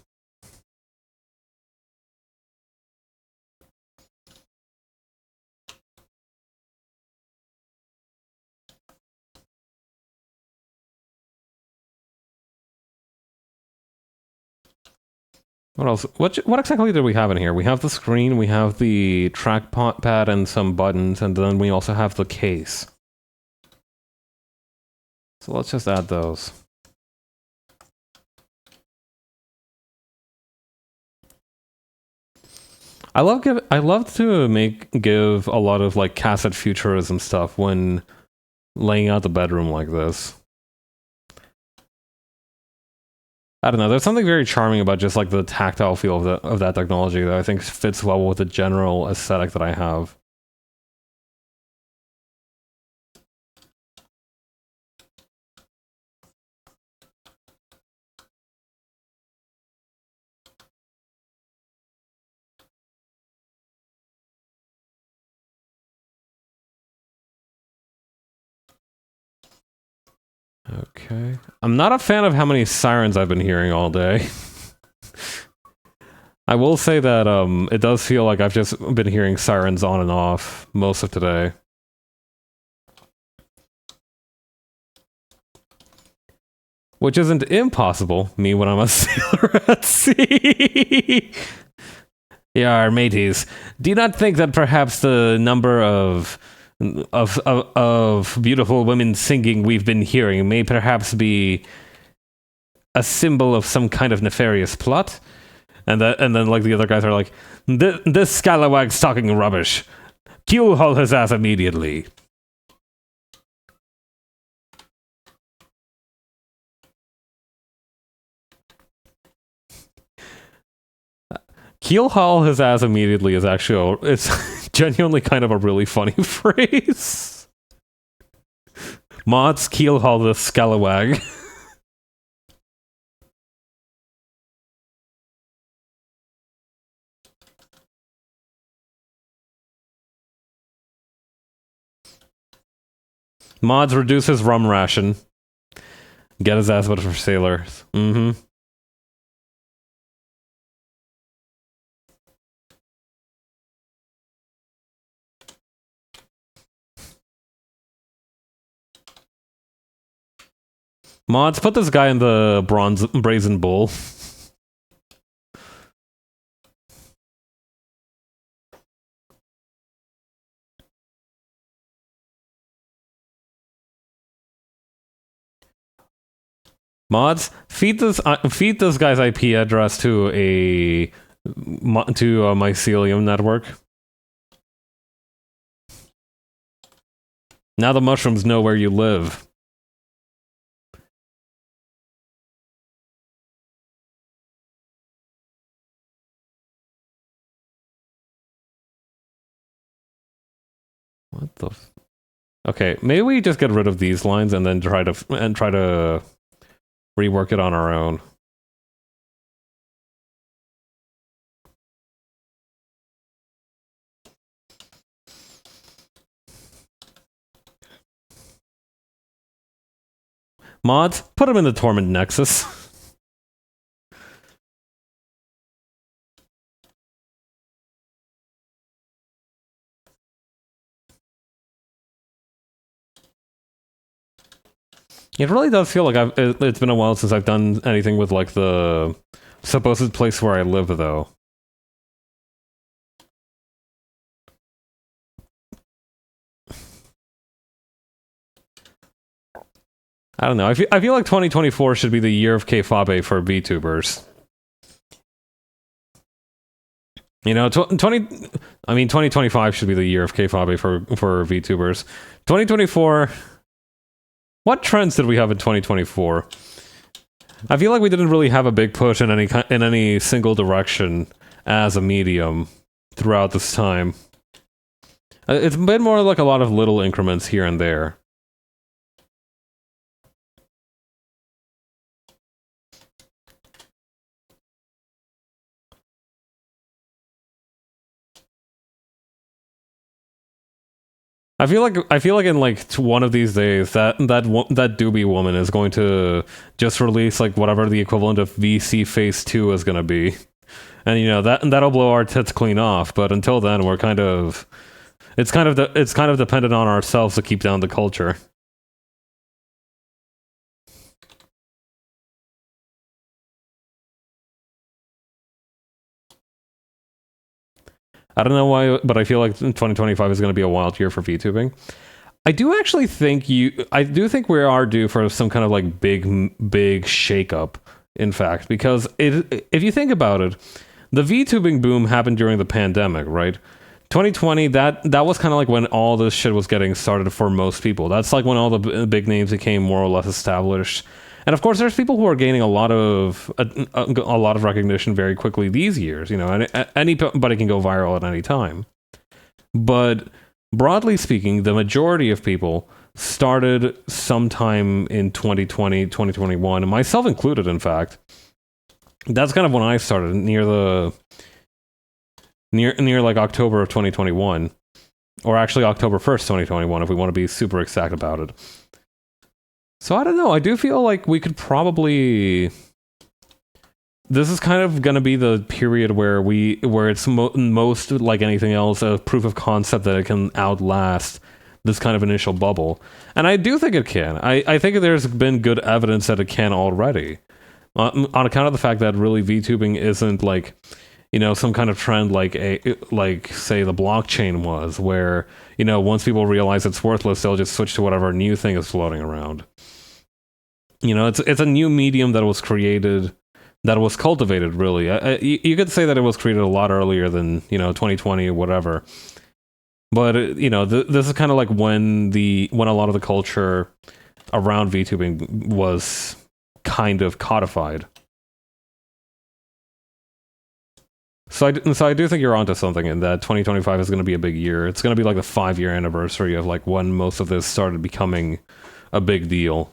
A: What else? What exactly do we have in here? We have the screen, we have the trackpad and some buttons, and then we also have the case. So let's just add those. I love to give a lot of like cassette futurism stuff when laying out the bedroom like this. I don't know. There's something very charming about just like the tactile feel of that technology that I think fits well with the general aesthetic that I have. Okay. I'm not a fan of how many sirens I've been hearing all day. I will say that it does feel like I've just been hearing sirens on and off most of today. Which isn't impossible, me when I'm a sailor at sea. Yeah, mateys. Do you not think that perhaps the number of beautiful women singing we've been hearing may perhaps be a symbol of some kind of nefarious plot? And then like the other guys are like, this scalawag's talking rubbish. Keelhaul his ass immediately. Keelhaul his ass immediately is actually it's genuinely kind of a really funny phrase. Mods keelhaul the scalawag. Mods reduce his rum ration. Get his ass out for sailors. Mm-hmm. Mods, put this guy in the brazen bull. Mods, feed this guy's IP address to a mycelium network. Now the mushrooms know where you live. What the? Okay, maybe we just get rid of these lines and then try to rework it on our own. Mods, put him in the Torment Nexus. It really does feel like it's been a while since I've done anything with like the supposed place where I live, though. I don't know. I feel like 2024 should be the year of Kfabe for VTubers. You know, 2025 should be the year of Kfabe for VTubers. 2024. What trends did we have in 2024? I feel like we didn't really have a big push in any single direction as a medium throughout this time. It's been more like a lot of little increments here and there. I feel like in like one of these days that doobie woman is going to just release like whatever the equivalent of VC Phase 2 is going to be. And you know, that'll blow our tits clean off, but until then we're kind of it's kind of dependent on ourselves to keep down the culture. I don't know why, but I feel like 2025 is going to be a wild year for VTubing. I do actually think I do think we are due for some kind of like big shakeup. In fact, because if you think about it, the VTubing boom happened during the pandemic, right? 2020, that was kind of like when all this shit was getting started for most people. That's like when all the big names became more or less established. And of course, there's people who are gaining a lot of recognition very quickly these years. You know, and anybody can go viral at any time. But broadly speaking, the majority of people started sometime in 2020, 2021, and myself included, in fact. That's kind of when I started, near like October of 2021, or actually October 1st, 2021, if we want to be super exact about it. So I don't know, I do feel like we could probably... This is kind of going to be the period where it's most like anything else, a proof of concept that it can outlast this kind of initial bubble. And I do think it can. I think there's been good evidence that it can already. On account of the fact that really VTubing isn't like, you know, some kind of trend like say the blockchain was, where, you know, once people realize it's worthless, they'll just switch to whatever new thing is floating around. You know, it's a new medium that was created, that was cultivated, really. You could say that it was created a lot earlier than, you know, 2020 or whatever. But, you know, this is kind of like when a lot of the culture around VTubing was kind of codified. So I do think you're onto something in that 2025 is going to be a big year. It's going to be like the 5-year anniversary of like when most of this started becoming a big deal.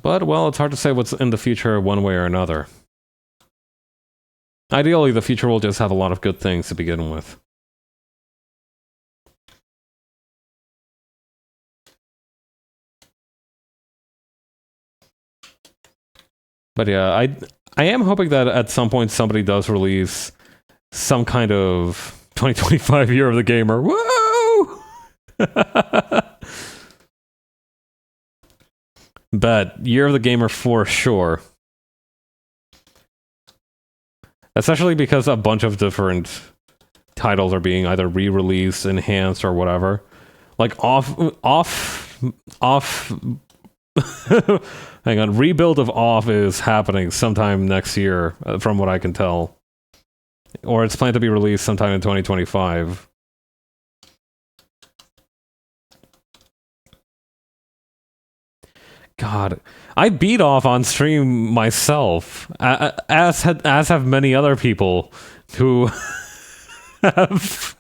A: But, well, it's hard to say what's in the future one way or another. Ideally, the future will just have a lot of good things to begin with. But yeah, I am hoping that at some point somebody does release some kind of 2025 Year of the Gamer. Whoa! Bet. Year of the Gamer for sure. Especially because a bunch of different titles are being either re-released, enhanced, or whatever. Like off hang on, rebuild of off is happening sometime next year, from what I can tell. Or it's planned to be released sometime in 2025. God, I beat off on stream myself, as have many other people who have,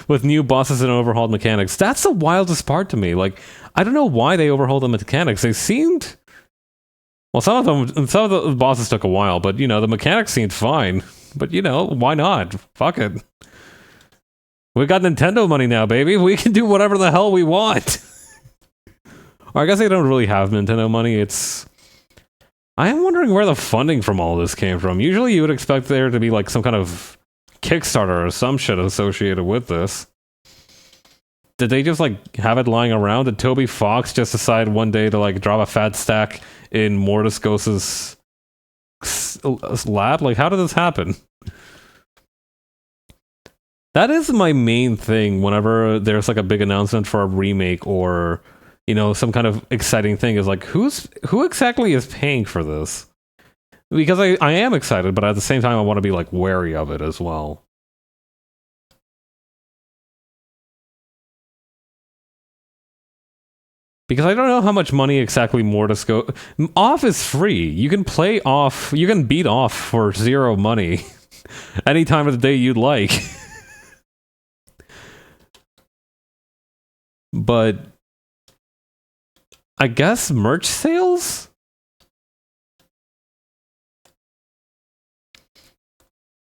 A: with new bosses and overhauled mechanics. That's the wildest part to me. Like, I don't know why they overhauled the mechanics. They seemed... Well, some of the bosses took a while, but, you know, the mechanics seemed fine. But, you know, why not? Fuck it. We got Nintendo money now, baby. We can do whatever the hell we want. Or I guess they don't really have Nintendo money. I am wondering where the funding from all this came from. Usually you would expect there to be like some kind of Kickstarter or some shit associated with this. Did they just like have it lying around? Did Toby Fox just decide one day to like drop a fat stack in Mortis Ghost's lab? Like, how did this happen? That is my main thing whenever there's like a big announcement for a remake or, you know, some kind of exciting thing, is like, who exactly is paying for this? Because I am excited, but at the same time I want to be like wary of it as well. Because I don't know how much money exactly Mortis go... Off is free. You can play off... You can beat off for 0 money any time of the day you'd like. But... I guess merch sales?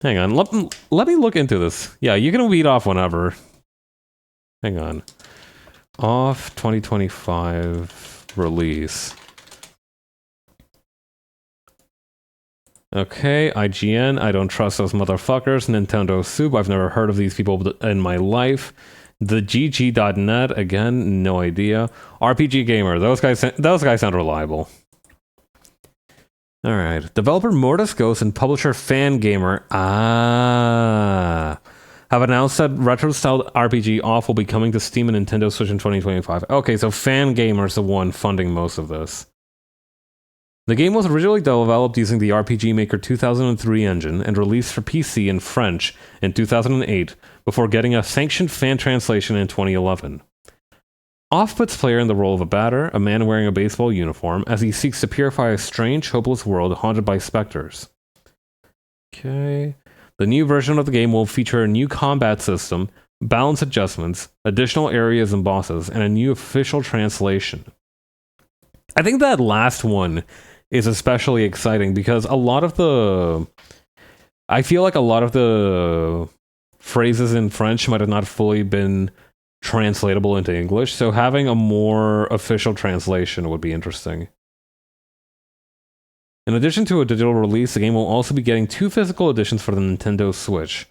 A: Hang on, let me look into this. Yeah, you can beat off whenever. Hang on. Off 2025 release. Okay, IGN, I don't trust those motherfuckers. Nintendo Soup, I've never heard of these people in my life. The GG.net, again, no idea. RPG Gamer, those guys sound reliable. Alright, developer Mortis Ghost and publisher Fangamer, have announced that retro-styled RPG Off will be coming to Steam and Nintendo Switch in 2025. Okay, so Fangamer's the one funding most of this. The game was originally developed using the RPG Maker 2003 engine and released for PC in French in 2008 before getting a sanctioned fan translation in 2011. Off puts player in the role of a batter, a man wearing a baseball uniform, as he seeks to purify a strange, hopeless world haunted by specters. Okay. The new version of the game will feature a new combat system, balance adjustments, additional areas and bosses, and a new official translation. I think that last one is especially exciting because I feel like a lot of the phrases in French might have not fully been translatable into English, so having a more official translation would be interesting. In addition to a digital release, the game will also be getting 2 physical editions for the Nintendo Switch.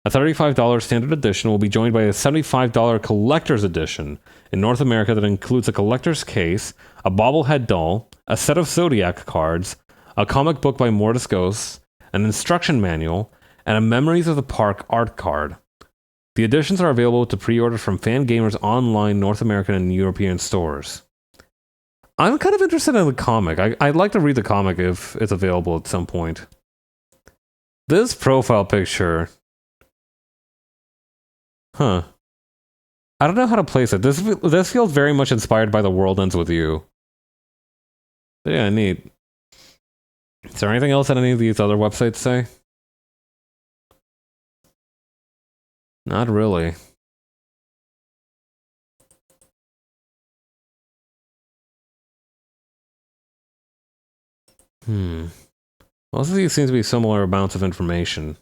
A: A $35 standard edition will be joined by a $75 collector's edition in North America that includes a collector's case, a bobblehead doll, a set of Zodiac cards, a comic book by Mortis Ghost, an instruction manual, and a Memories of the Park art card. The editions are available to pre-order from Fangamer's online North American and European stores. I'm kind of interested in the comic. I'd like to read the comic if it's available at some point. This profile picture... Huh. I don't know how to place it. This feels very much inspired by The World Ends With You. But yeah, neat. Is there anything else that any of these other websites say? Not really. Most of these seem to be similar amounts of information.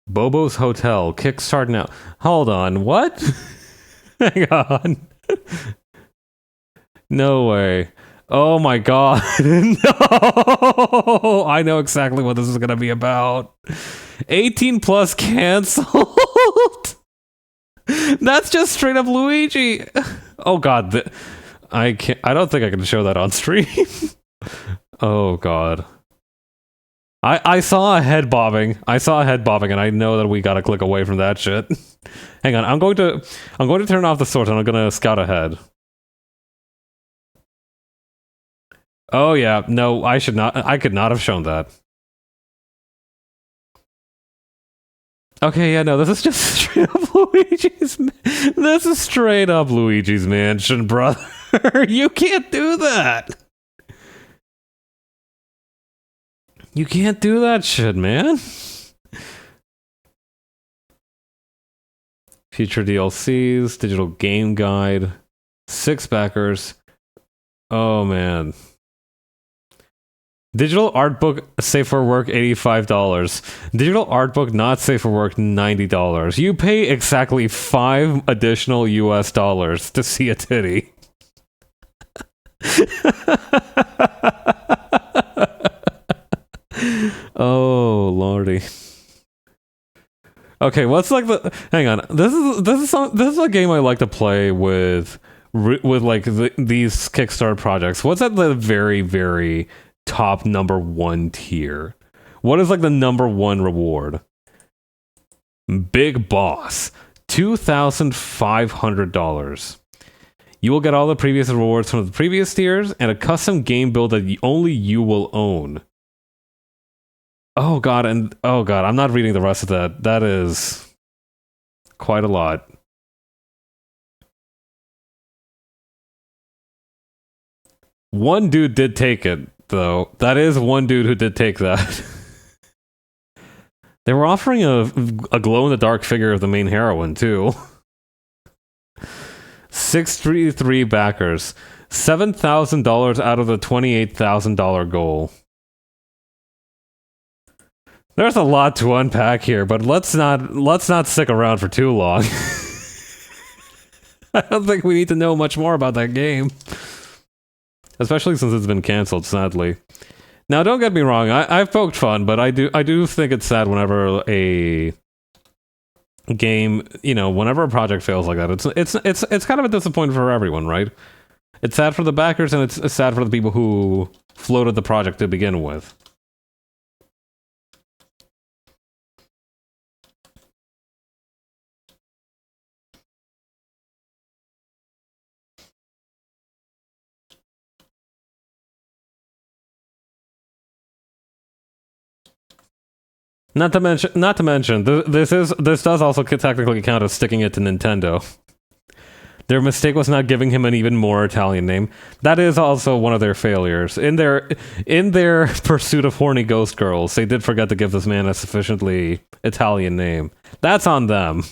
A: Bobo's Hotel, Kickstart now. Hold on, what? Hang on. No way. Oh my god. No! I know exactly what this is gonna be about. 18 plus canceled? That's just straight up Luigi. Oh god. I don't think I can show that on stream. Oh god. I saw a head bobbing. And I know that we gotta click away from that shit. Hang on, I'm going to turn off the source and I'm gonna scout ahead. Oh yeah, no, I could not have shown that. Okay, yeah, no, this is just straight up this is straight up Luigi's Mansion, brother. You can't do that. You can't do that shit, man. Future DLCs, digital game guide, 6 backers. Oh, man. Digital art book, safe for work, $85. Digital art book, not safe for work, $90. You pay exactly 5 additional US dollars to see a titty. Oh lordy. Okay, what's like the? Hang on. This is a game I like to play with like these Kickstarter projects. What's at the very very top number 1 tier? What is like the number 1 reward? Big Boss, $2,500. You will get all the previous rewards from the previous tiers and a custom game build that only you will own. Oh god, I'm not reading the rest of that. That is quite a lot. One dude did take it, though. That is one dude who did take that. They were offering a glow-in-the-dark figure of the main heroine, too. 633 backers. $7,000 out of the $28,000 goal. There's a lot to unpack here, but let's not stick around for too long. I don't think we need to know much more about that game. Especially since it's been cancelled, sadly. Now, don't get me wrong, I've poked fun, but I do think it's sad whenever a game, whenever a project fails like that. It's kind of a disappointment for everyone, right? It's sad for the backers, and it's sad for the people who floated the project to begin with. Not to mention, this does also technically count as sticking it to Nintendo. Their mistake was not giving him an even more Italian name. That is also one of their failures. In their pursuit of horny ghost girls, they did forget to give this man a sufficiently Italian name. That's on them.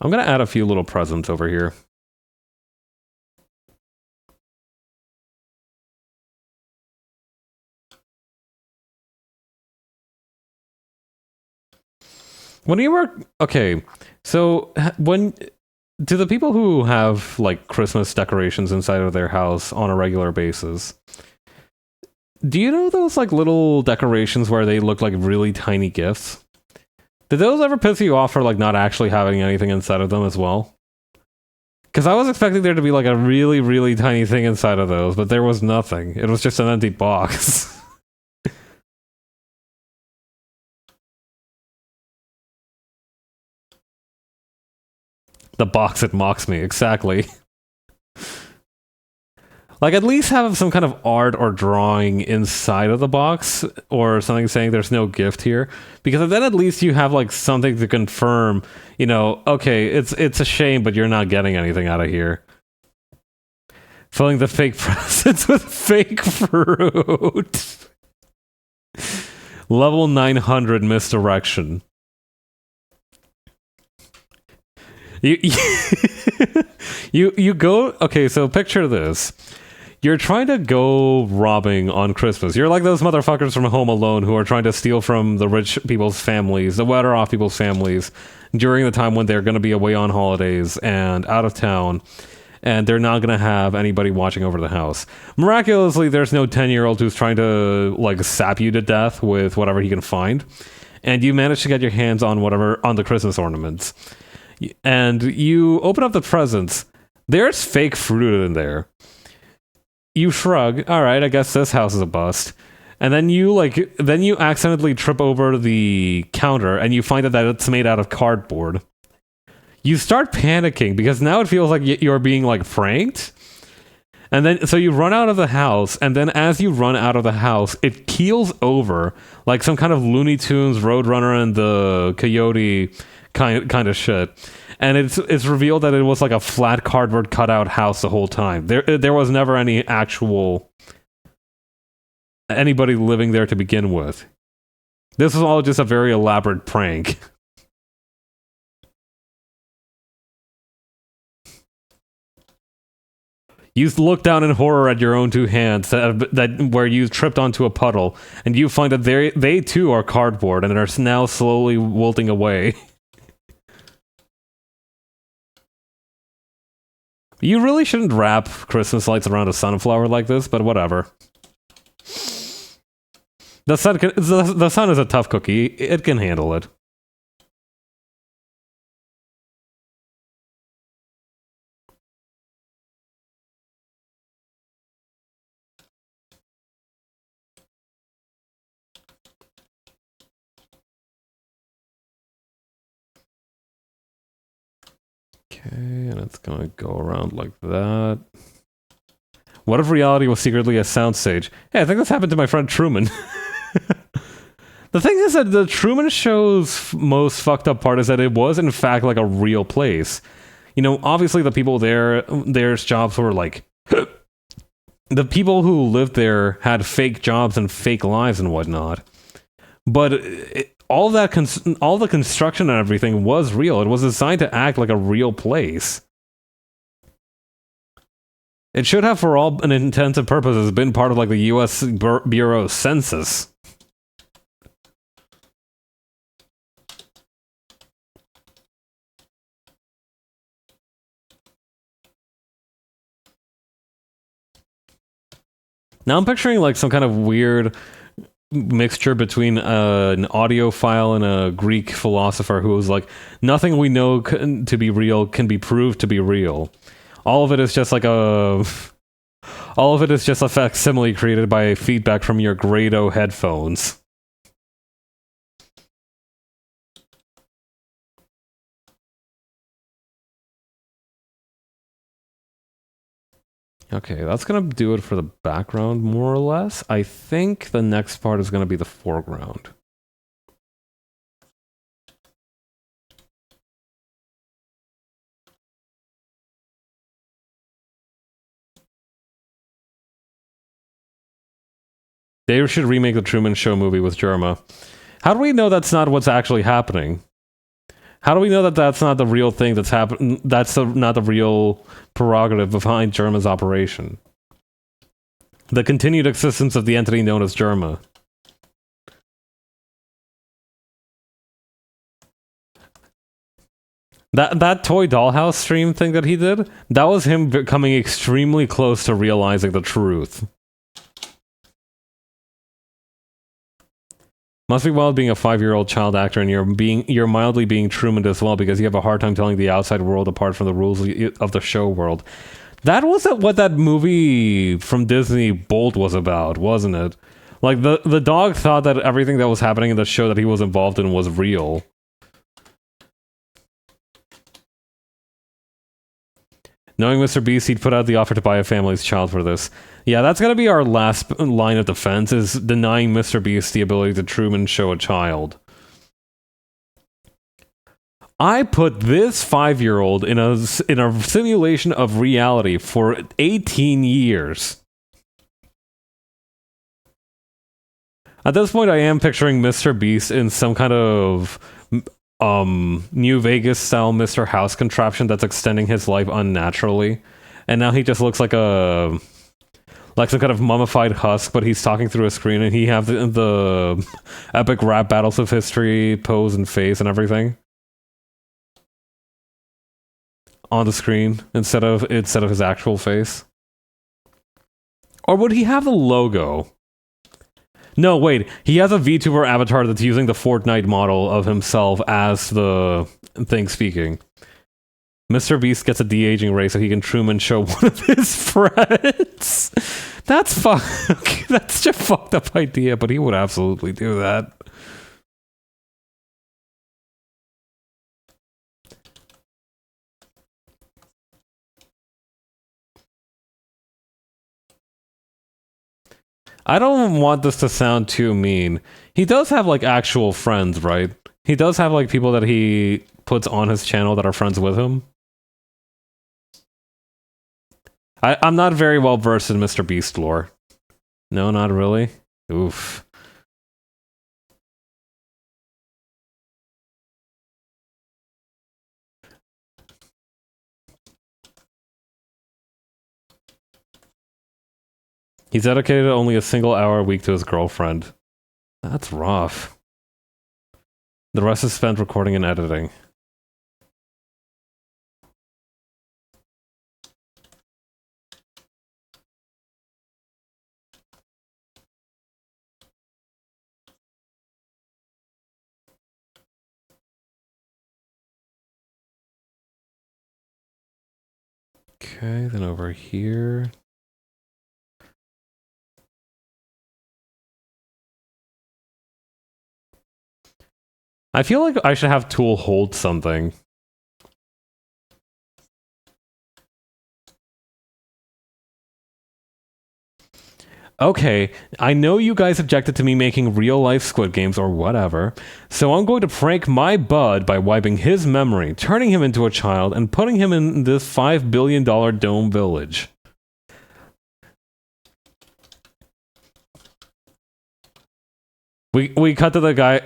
A: I'm gonna add a few little presents over here. When you were okay, so when do the people who have like Christmas decorations inside of their house on a regular basis, do you know those like little decorations where they look like really tiny gifts? Did those ever piss you off for like not actually having anything inside of them as well? Because I was expecting there to be like a really, really tiny thing inside of those, but there was nothing. It was just an empty box. The box that mocks me, exactly. Like, at least have some kind of art or drawing inside of the box, or something saying there's no gift here. Because then at least you have, like, something to confirm, okay, it's a shame, but you're not getting anything out of here. Filling the fake presents with fake fruit. Level 900 misdirection. You go, okay, so picture this. You're trying to go robbing on Christmas. You're like those motherfuckers from Home Alone who are trying to steal from the rich people's families, the better off people's families, during the time when they're going to be away on holidays and out of town, and they're not going to have anybody watching over the house. Miraculously, there's no 10-year-old who's trying to, like, sap you to death with whatever he can find, and you manage to get your hands on the Christmas ornaments. And you open up the presents. There's fake fruit in there. You shrug. All right, I guess this house is a bust. And then you accidentally trip over the counter, and you find that it's made out of cardboard. You start panicking because now it feels like you're being like pranked. And then so you run out of the house, and then as you run out of the house, it keels over like some kind of Looney Tunes Roadrunner and the Coyote kind of shit. And it's revealed that it was like a flat cardboard cutout house the whole time. There was never any actual anybody living there to begin with. This was all just a very elaborate prank. You look down in horror at your own two hands that where you tripped onto a puddle, and you find that they too are cardboard and are now slowly wilting away. You really shouldn't wrap Christmas lights around a sunflower like this, but whatever. The sun is a tough cookie. It can handle it. Okay, and it's gonna go around like that. What if reality was secretly a soundstage? Hey, I think this happened to my friend Truman. The thing is that the Truman Show's most fucked up part is that it was in fact like a real place. Obviously the people their jobs were like... the people who lived there had fake jobs and fake lives and whatnot. But all the construction and everything was real. It was designed to act like a real place. It should have, for all intents and purposes, been part of like the U.S. Bureau of Census. Now I'm picturing like some kind of weird mixture between an audiophile and a Greek philosopher who was like, nothing we know to be real can be proved to be real. All of it is just like a... All of it is just a facsimile created by feedback from your Grado headphones. Okay, that's gonna do it for the background, more or less. I think the next part is gonna be the foreground. They should remake the Truman Show movie with Jerma. How do we know that's not what's actually happening? How do we know that that's not the real thing that's happening? That's not the real prerogative behind Jerma's operation. The continued existence of the entity known as Jerma. That toy dollhouse stream thing that he did, that was him becoming extremely close to realizing the truth. Must be wild being a 5-year-old child actor and you're mildly being Truman as well because you have a hard time telling the outside world apart from the rules of the show world. That wasn't what that movie from Disney Bolt was about, wasn't it? Like the dog thought that everything that was happening in the show that he was involved in was real. Knowing Mr. Beast, he'd put out the offer to buy a family's child for this. Yeah, that's gonna be our last line of defense, is denying Mr. Beast the ability to Truman Show a child. I put this 5-year-old in a simulation of reality for 18 years. At this point, I am picturing Mr. Beast in some kind of New Vegas style Mr. House contraption that's extending his life unnaturally, and now he just looks like some kind of mummified husk, but he's talking through a screen, and he have the epic rap battles of history pose and face and everything on the screen instead of his actual face. Or would he have the logo? No, wait. He has a VTuber avatar that's using the Fortnite model of himself as the thing speaking. Mr. Beast gets a de-aging ray so he can Truman Show one of his friends. That's that's just a fucked up idea, but he would absolutely do that. I don't want this to sound too mean. He does have, like, actual friends, right? He does have, like, people that he puts on his channel that are friends with him. I'm not very well versed in Mr. Beast lore. No, not really. Oof. He's dedicated only a single hour a week to his girlfriend. That's rough. The rest is spent recording and editing. Okay, then over here. I feel like I should have Tool hold something. Okay, I know you guys objected to me making real-life Squid Games or whatever, so I'm going to prank my bud by wiping his memory, turning him into a child, and putting him in this $5 billion dome village. We cut to the guy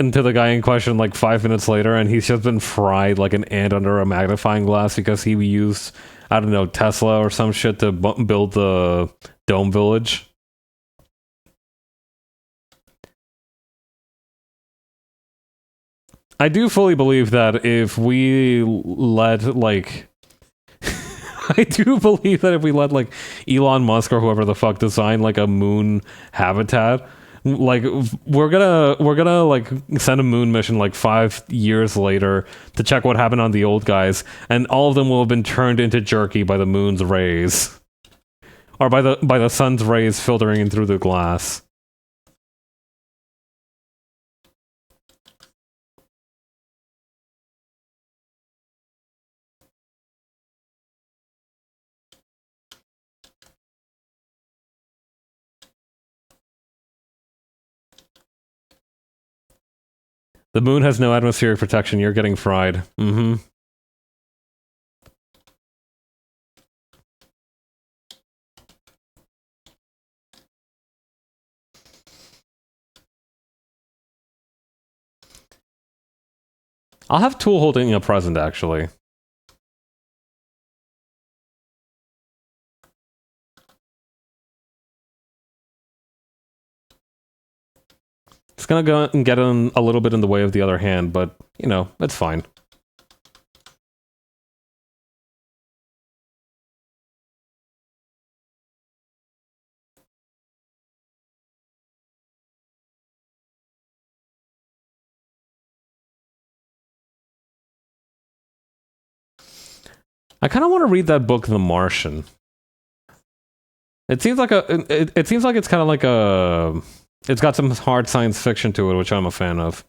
A: in question like 5 minutes later, and he's just been fried like an ant under a magnifying glass because he used, I don't know, Tesla or some shit to build the dome village. I do fully believe that if we let, like... I do believe that if we let like Elon Musk or whoever the fuck design like a moon habitat, like we're gonna like send a moon mission like 5 years later to check what happened on the old guys, and all of them will have been turned into jerky by the moon's rays, or by the sun's rays filtering in through the glass. The moon has no atmospheric protection. You're getting fried. Mm-hmm. I'll have Tool holding a present, actually. It's gonna go and get in a little bit in the way of the other hand, but, you know, it's fine. I kind of want to read that book, The Martian. It seems like it seems like it's kind of like a... It's got some hard science fiction to it, which I'm a fan of.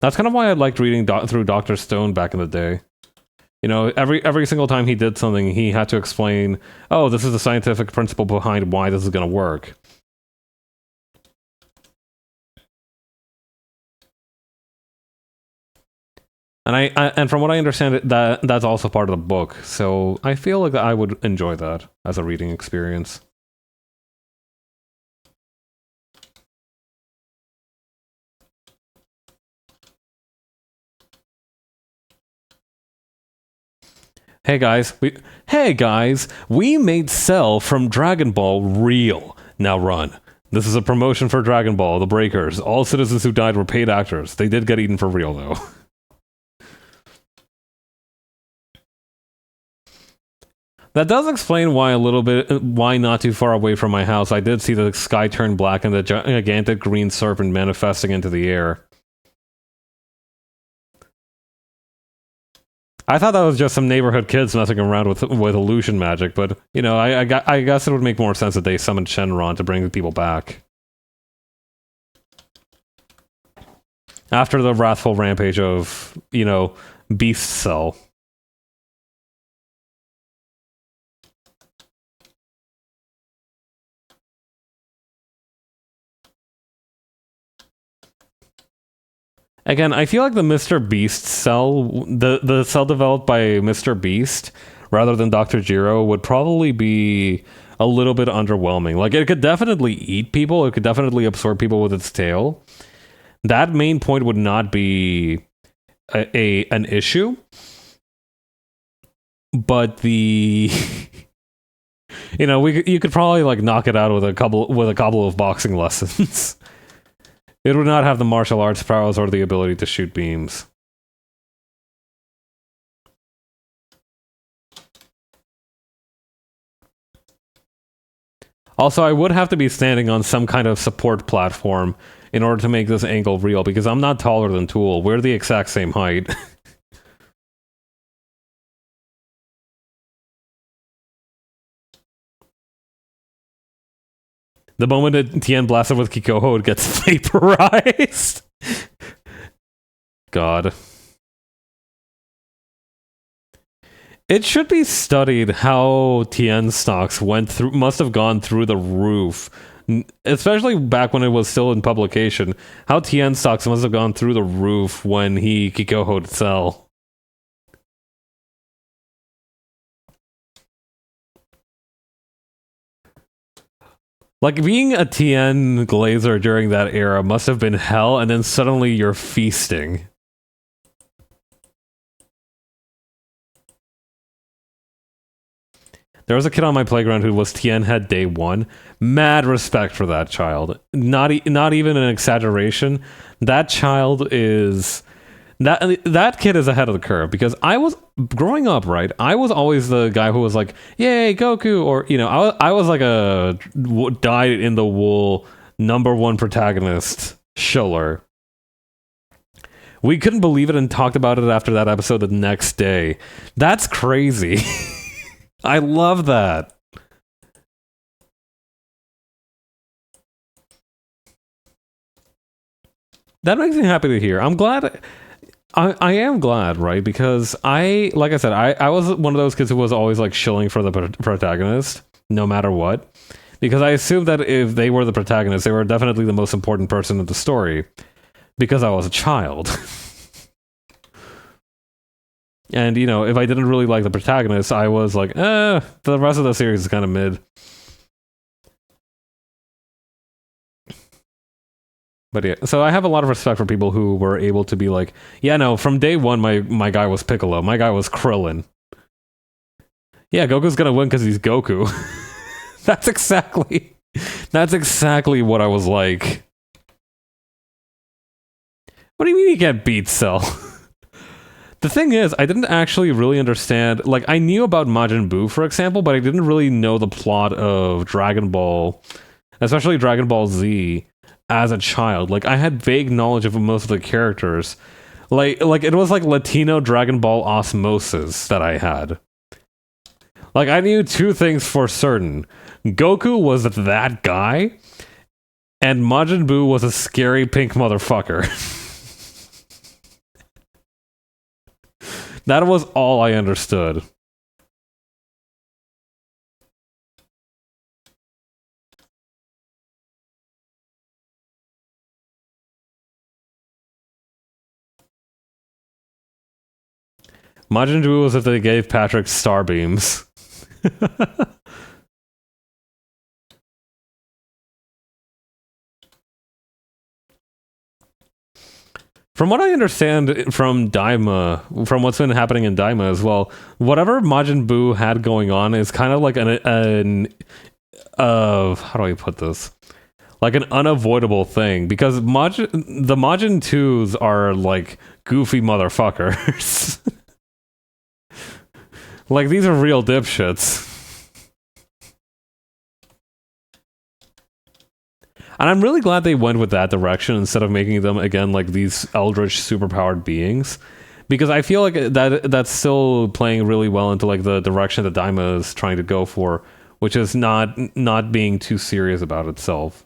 A: That's kind of why I liked reading through Dr. Stone back in the day. You know, every single time he did something, he had to explain, oh, this is the scientific principle behind why this is going to work. And and from what I understand, that's also part of the book. So I feel like I would enjoy that as a reading experience. Hey guys, we made Cell from Dragon Ball real. Now run. This is a promotion for Dragon Ball, the Breakers. All citizens who died were paid actors. They did get eaten for real, though. That does explain why why not too far away from my house, I did see the sky turn black and the gigantic green serpent manifesting into the air. I thought that was just some neighborhood kids messing around with illusion magic, but, you know, I guess it would make more sense that they summoned Shenron to bring the people back. After the wrathful rampage of, you know, Beast Cell. Again, I feel like the Mr. Beast cell, the cell developed by Mr. Beast, rather than Dr. Jiro, would probably be a little bit underwhelming. Like, it could definitely eat people, it could definitely absorb people with its tail. That main point would not be an issue. But the... you know, you could probably, like, knock it out with a couple of boxing lessons. It would not have the martial arts prowess or the ability to shoot beams. Also, I would have to be standing on some kind of support platform in order to make this angle real, because I'm not taller than Tool. We're the exact same height. The moment that Tien blasted with Kikoho, it gets vaporized. God. It should be studied how Tien stocks must have gone through the roof. Especially back when it was still in publication. How Tien stocks must have gone through the roof when he Kikoho'd Cell. Like, being a Tien Glazer during that era must have been hell, and then suddenly you're feasting. There was a kid on my playground who was Tien Head day one. Mad respect for that child. Not even an exaggeration. That child is That kid is ahead of the curve because I was growing up, right? I was always the guy who was like, "Yay, Goku!" Or I was like a dyed in the wool number one protagonist shiller. We couldn't believe it and talked about it after that episode the next day. That's crazy. I love that. That makes me happy to hear. I'm glad. I am glad, right? Because like I said, I was one of those kids who was always like shilling for the protagonist, no matter what. Because I assumed that if they were the protagonist, they were definitely the most important person in the story. Because I was a child. And, if I didn't really like the protagonist, I was like, the rest of the series is kind of mid. But yeah, so I have a lot of respect for people who were able to be like, yeah, no, from day one, my guy was Piccolo. My guy was Krillin. Yeah, Goku's gonna win because he's Goku. That's exactly what I was like. What do you mean you can't beat Cell? The thing is, I didn't actually really understand. Like, I knew about Majin Buu, for example, but I didn't really know the plot of Dragon Ball, especially Dragon Ball Z, as a child. Like, I had vague knowledge of most of the characters. Like it was like Latino Dragon Ball osmosis that I had. Like, I knew two things for certain. Goku was that guy, and Majin Buu was a scary pink motherfucker. That was all I understood. Majin Buu was if they gave Patrick star beams. From what I understand from Daima, from what's been happening in Daima as well, whatever Majin Buu had going on is kind of like an how do I put this? Like an unavoidable thing because the Majin 2s are like goofy motherfuckers. Like these are real dipshits. And I'm really glad they went with that direction instead of making them again like these eldritch superpowered beings, because I feel like that's still playing really well into like the direction that Daima is trying to go for, which is not being too serious about itself.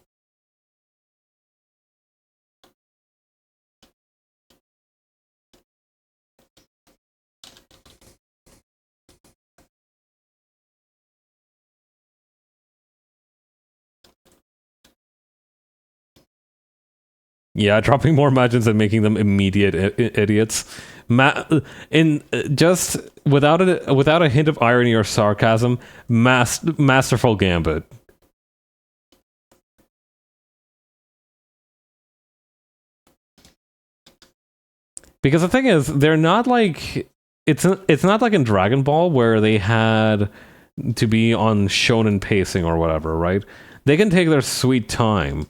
A: Yeah, dropping more Majins and making them immediate idiots. In just without a hint of irony or sarcasm, masterful gambit. Because the thing is, they're not like it's not like in Dragon Ball where they had to be on shonen pacing or whatever, right? They can take their sweet time.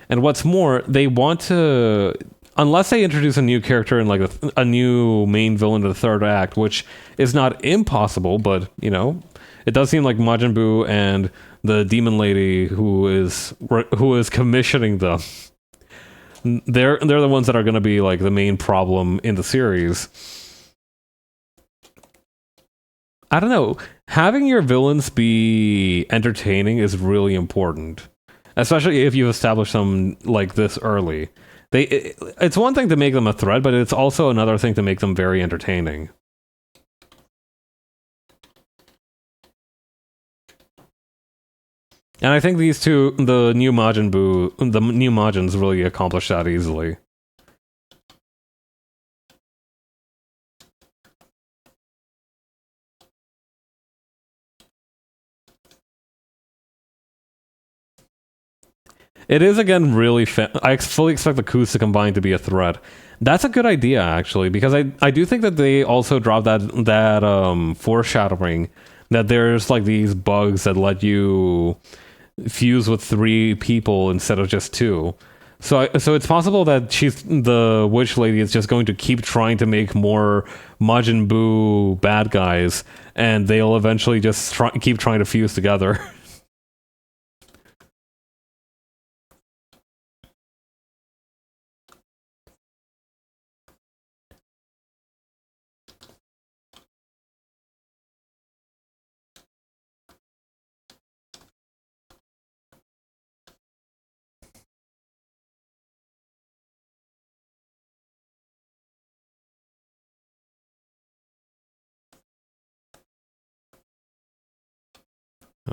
A: And what's more, they want to, unless they introduce a new character and like a new main villain to the third act, which is not impossible, but it does seem like Majin Buu and the demon lady who is commissioning them, they're the ones that are going to be like the main problem in the series. I don't know. Having your villains be entertaining is really important. Especially if you've established them like this early. It's one thing to make them a threat, but it's also another thing to make them very entertaining. And I think the new Majins really accomplish that easily. It is, again, really I fully expect the coups to combine to be a threat. That's a good idea, actually, because I do think that they also dropped that foreshadowing that there's like these bugs that let you fuse with 3 people instead of just 2. So it's possible that she's the witch lady is just going to keep trying to make more Majin Buu bad guys, and they'll eventually just keep trying to fuse together.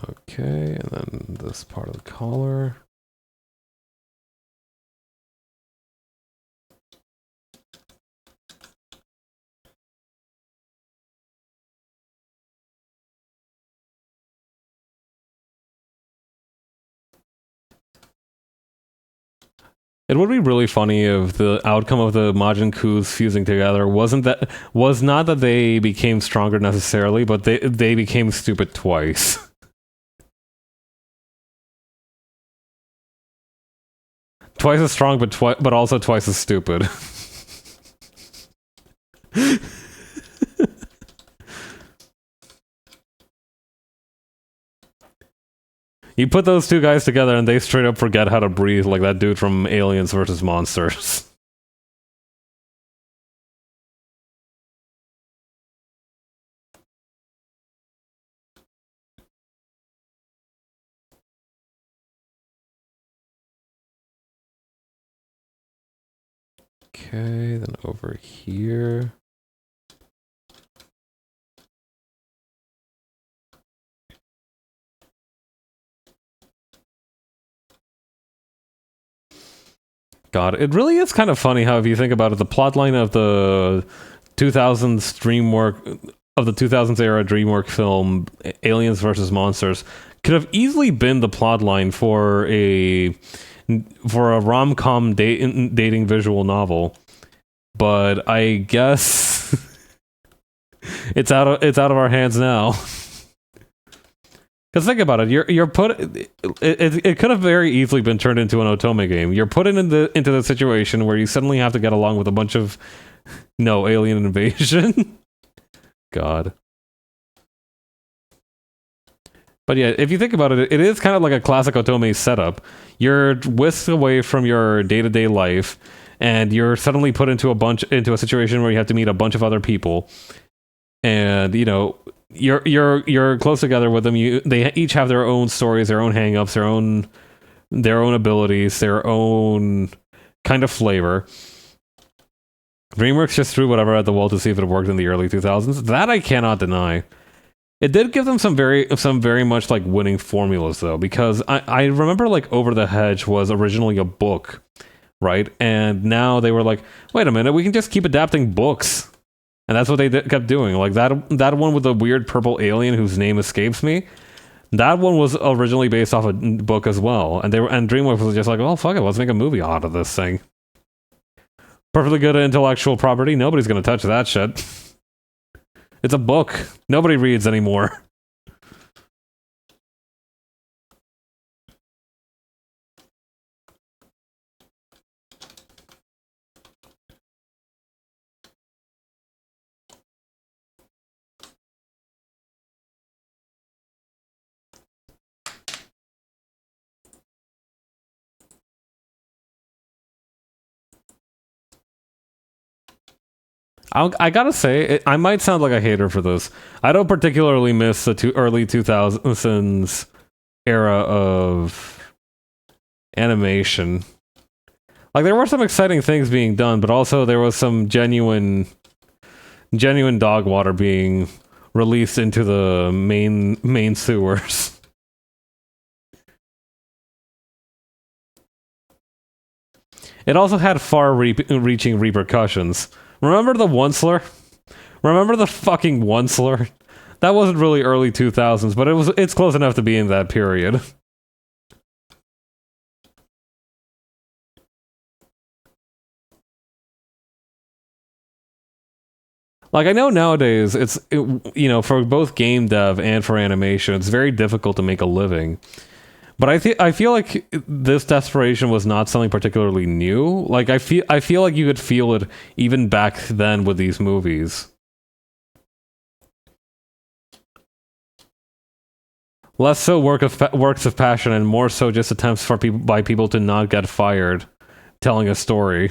A: Okay, and then this part of the collar. It would be really funny if the outcome of the Majin Kuus fusing together was not that they became stronger necessarily, but they became stupid twice. Twice as strong, but also twice as stupid. You put those two guys together and they straight up forget how to breathe, like that dude from Aliens versus Monsters. Okay, then over here. God, it really is kind of funny how, if you think about it, the plotline of the 2000s era DreamWorks film Aliens versus Monsters could have easily been the plotline for a rom-com dating visual novel, but I guess it's out of our hands now. Because think about it, it could have very easily been turned into an Otome game. You're put into the situation where you suddenly have to get along with a bunch of alien invasion. God. But yeah, if you think about it, it is kind of like a classic Otome setup. You're whisked away from your day-to-day life, and you're suddenly put into a situation where you have to meet a bunch of other people, and you're close together with them. They each have their own stories, their own hang-ups, their own abilities, their own kind of flavor. DreamWorks just threw whatever at the wall to see if it worked in the early 2000s. That I cannot deny. It did give them some very much like winning formulas though, because I remember like Over the Hedge was originally a book, right? And now they were like, wait a minute, we can just keep adapting books. And that's what they kept doing. Like that one with the weird purple alien whose name escapes me. That one was originally based off a book as well. And DreamWorks was just like, oh fuck it, let's make a movie out of this thing. Perfectly good intellectual property. Nobody's gonna touch that shit. It's a book. Nobody reads anymore. I gotta say, I might sound like a hater for this. I don't particularly miss the early 2000s era of animation. Like, there were some exciting things being done, but also there was some genuine dog water being released into the main sewers. It also had far-reaching repercussions. Remember the Onceler? Remember the fucking Onceler? That wasn't really early 2000s, but it's close enough to be in that period. Like, I know nowadays for both game dev and for animation, it's very difficult to make a living. But I feel like this desperation was not something particularly new. Like I feel like you could feel it even back then with these movies. Less so works of passion, and more so just attempts for people to not get fired, telling a story.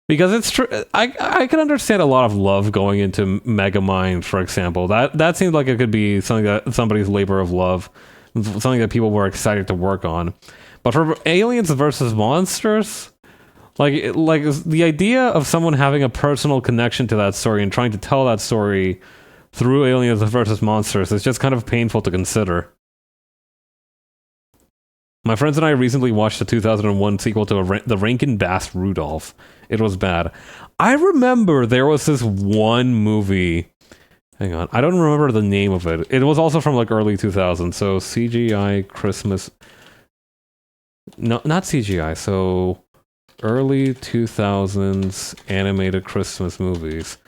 A: Because it's true, I can understand a lot of love going into Megamind, for example. That seems like it could be something that somebody's labor of love, something that people were excited to work on. But for Aliens versus Monsters, like the idea of someone having a personal connection to that story and trying to tell that story through Aliens versus Monsters is just kind of painful to consider. My friends and I recently watched the 2001 sequel to the Rankin Bass Rudolph. It was bad. I remember there was this one movie. Hang on, I don't remember the name of it. It was also from like early 2000s. So CGI Christmas. No, not CGI. So early 2000s animated Christmas movies.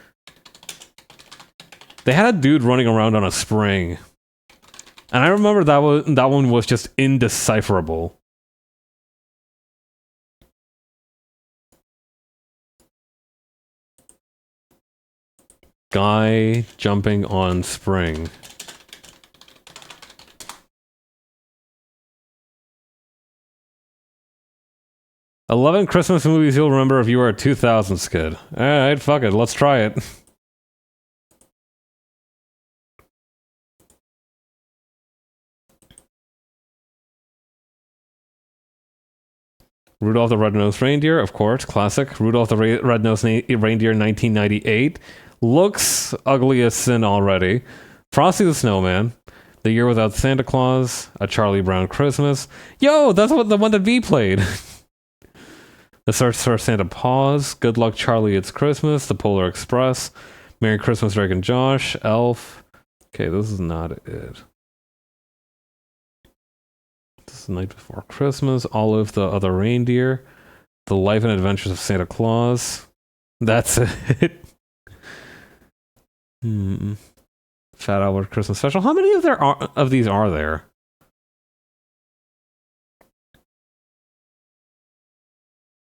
A: They had a dude running around on a spring. And I remember that one was just indecipherable. Guy jumping on spring. "11 Christmas movies you'll remember if you were a 2000s kid." Alright, fuck it, let's try it. Rudolph the Red-Nosed Reindeer, of course, classic. Rudolph the Red-Nosed Reindeer, 1998. Looks ugly as sin already. Frosty the Snowman. The Year Without Santa Claus. A Charlie Brown Christmas. Yo, that's the one that V played. The Search for Santa Paws. Good Luck Charlie, It's Christmas. The Polar Express. Merry Christmas, Drake and Josh. Elf. Okay, this is not it. This is The Night Before Christmas. Olive the Other Reindeer. The Life and Adventures of Santa Claus. That's it. Fat Albert Christmas Special. How many of these are there?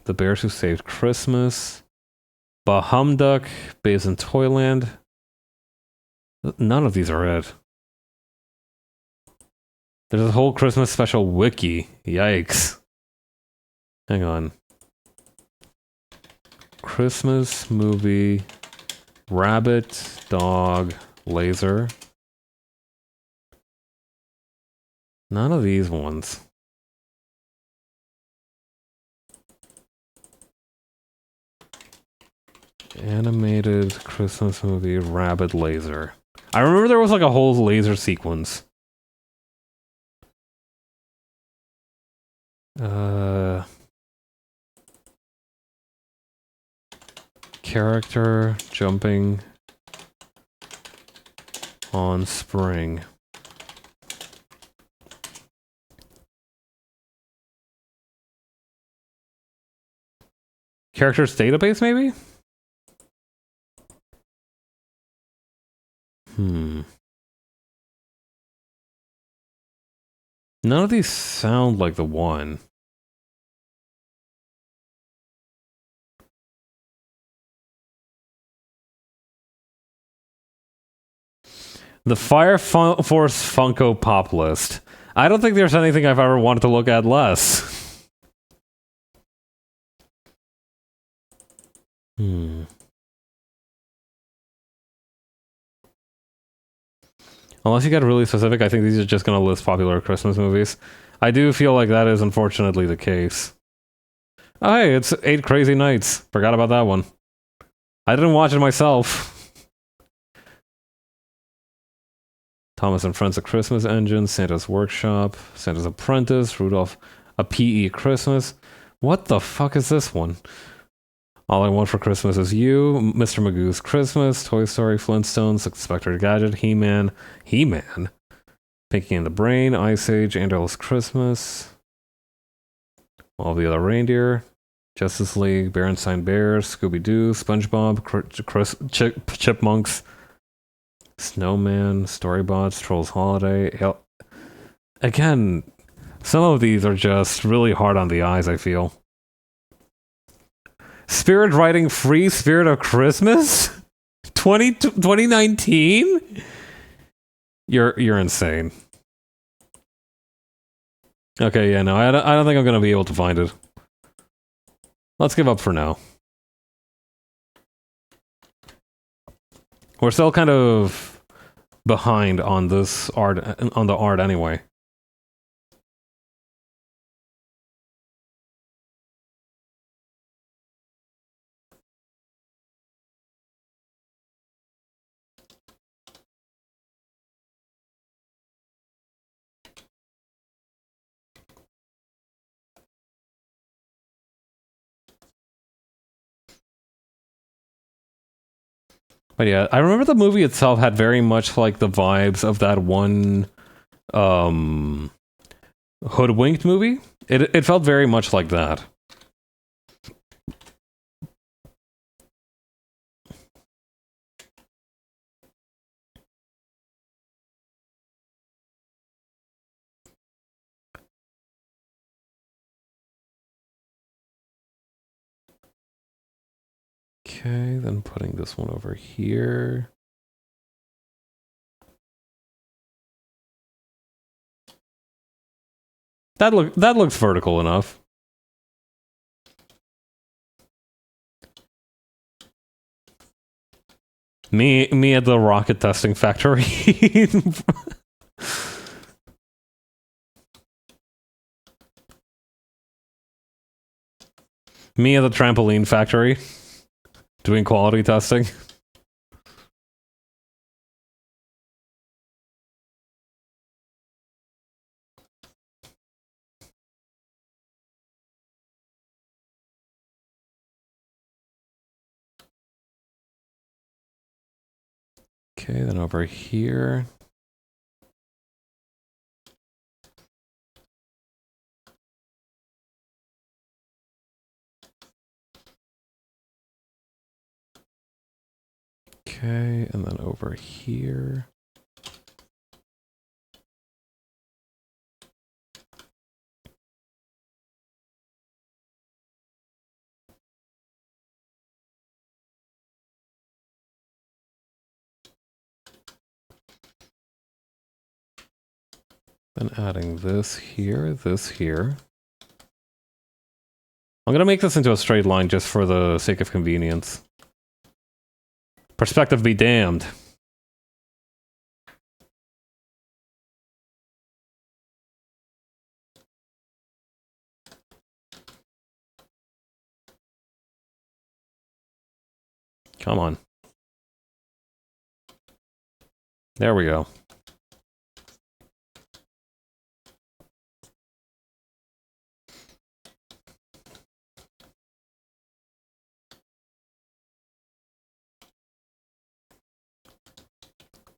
A: The Bears Who Saved Christmas. Bahumduck. Babes in Toyland. None of these are it. There's a whole Christmas special wiki. Yikes. Hang on. Christmas movie. Rabbit, dog, laser. None of these ones. Animated Christmas movie, Rabbit, laser. I remember there was like a whole laser sequence. Character jumping on spring. Characters database, maybe? None of these sound like the one. The Fire Force Funko Pop list. I don't think there's anything I've ever wanted to look at less. Unless you get really specific, I think these are just going to list popular Christmas movies. I do feel like that is unfortunately the case. Oh, hey, it's 8 Crazy Nights. Forgot about that one. I didn't watch it myself. Thomas and Friends: A Christmas Engine, Santa's Workshop, Santa's Apprentice, Rudolph, A P.E. Christmas. What the fuck is this one? All I Want for Christmas Is You, Mr. Magoo's Christmas, Toy Story, Flintstones, Inspector Gadget, He-Man, Pinky and the Brain, Ice Age, Anderle's Christmas, All the Other Reindeer, Justice League, Berenstain Bears, Scooby-Doo, SpongeBob, Chipmunks, Snowman, Storybots, Trolls Holiday, again, some of these are just really hard on the eyes, I feel. Spirit writing Free Spirit of Christmas? 2019? You're insane. Okay, yeah, no, I don't think I'm gonna be able to find it. Let's give up for now. We're still kind of behind on this art, on the art anyway. But yeah, I remember the movie itself had very much like the vibes of that one Hoodwinked movie. It felt very much like that. Okay, then putting this one over here. That looks vertical enough. Me at the rocket testing factory. Me at the trampoline factory. Doing quality testing. Okay, then over here. Okay, and then over here. Then adding this here, this here. I'm gonna make this into a straight line just for the sake of convenience. Perspective be damned. Come on. There we go.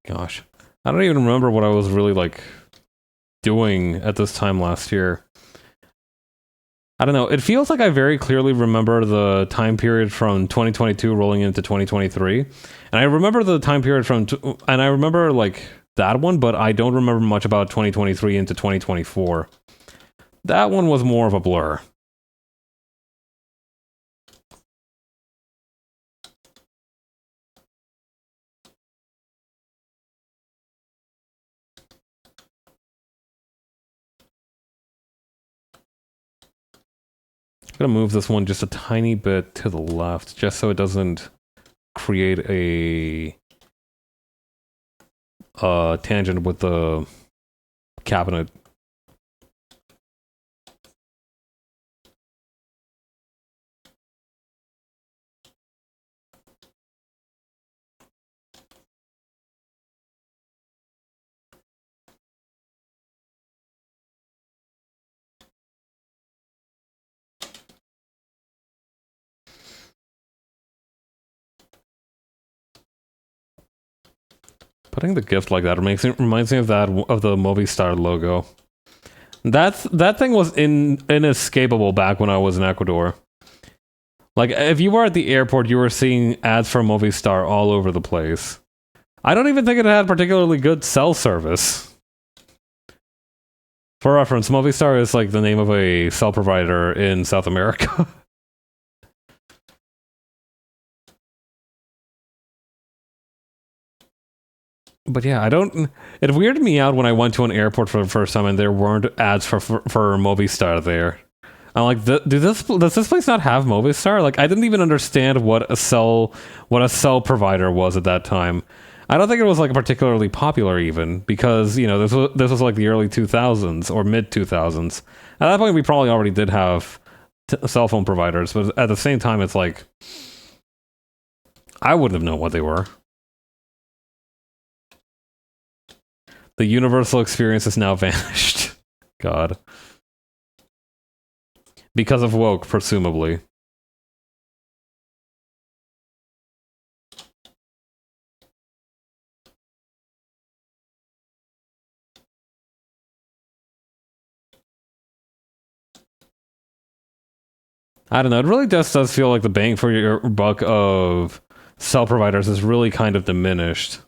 A: Gosh. I don't even remember what I was really, like, doing at this time last year. I don't know. It feels like I very clearly remember the time period from 2022 rolling into 2023. And I remember the time period from... and I remember, like, that one, but I don't remember much about 2023 into 2024. That one was more of a blur. I'm gonna move this one just a tiny bit to the left, just so it doesn't create a tangent with the cabinet. Putting the gift like that reminds me of the Movistar logo. That thing was inescapable back when I was in Ecuador. Like, if you were at the airport, you were seeing ads for Movistar all over the place. I don't even think it had particularly good cell service. For reference, Movistar is like the name of a cell provider in South America. But yeah, I don't. It weirded me out when I went to an airport for the first time and there weren't ads for Movistar there. I'm like, does this place not have Movistar? Like, I didn't even understand what a cell provider was at that time. I don't think it was like particularly popular even because this was like the early 2000s or mid 2000s. At that point, we probably already did have cell phone providers, but at the same time, it's like I wouldn't have known what they were. The universal experience has now vanished. God. Because of woke, presumably. I don't know. It really just does feel like the bang for your buck of cell providers is really kind of diminished.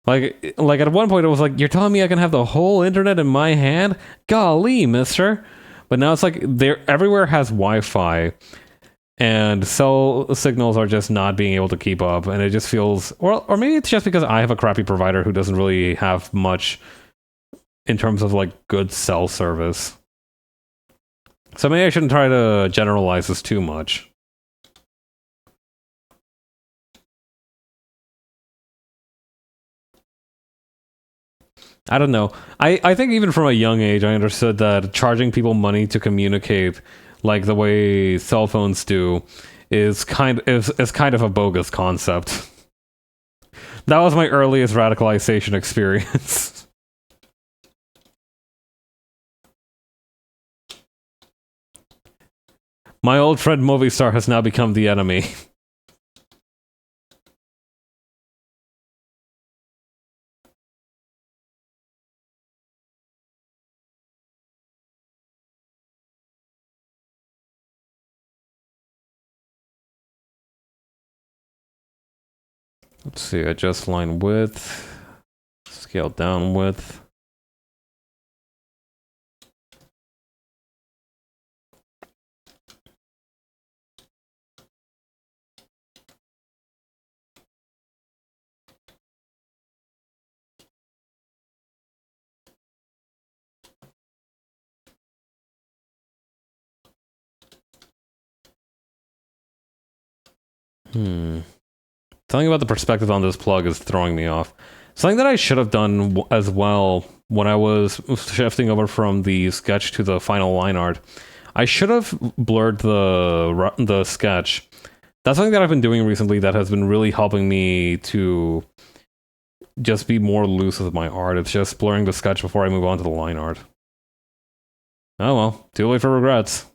A: Like at one point it was like, you're telling me I can have the whole internet in my hand? Golly, mister. But now it's like everywhere has Wi-Fi and cell signals are just not being able to keep up, and it just feels or maybe it's just because I have a crappy provider who doesn't really have much in terms of like good cell service. So maybe I shouldn't try to generalize this too much. I don't know. I think even from a young age, I understood that charging people money to communicate, like the way cell phones do, is kind of a bogus concept. That was my earliest radicalization experience. My old friend Movistar has now become the enemy. Let's see, adjust line width, scale down width. Something about the perspective on this plug is throwing me off. Something that I should have done as well when I was shifting over from the sketch to the final line art, I should have blurred the sketch. That's something that I've been doing recently that has been really helping me to just be more loose with my art. It's just blurring the sketch before I move on to the line art. Oh well, too late for regrets.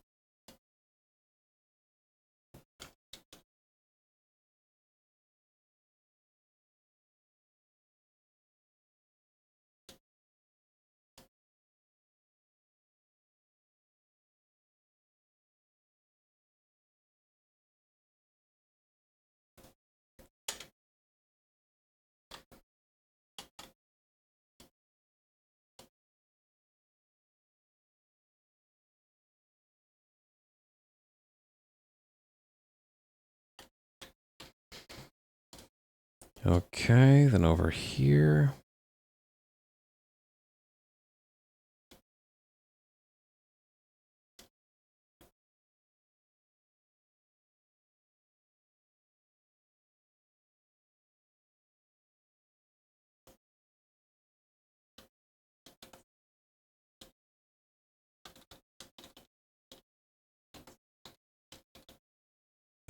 A: Okay, then over here.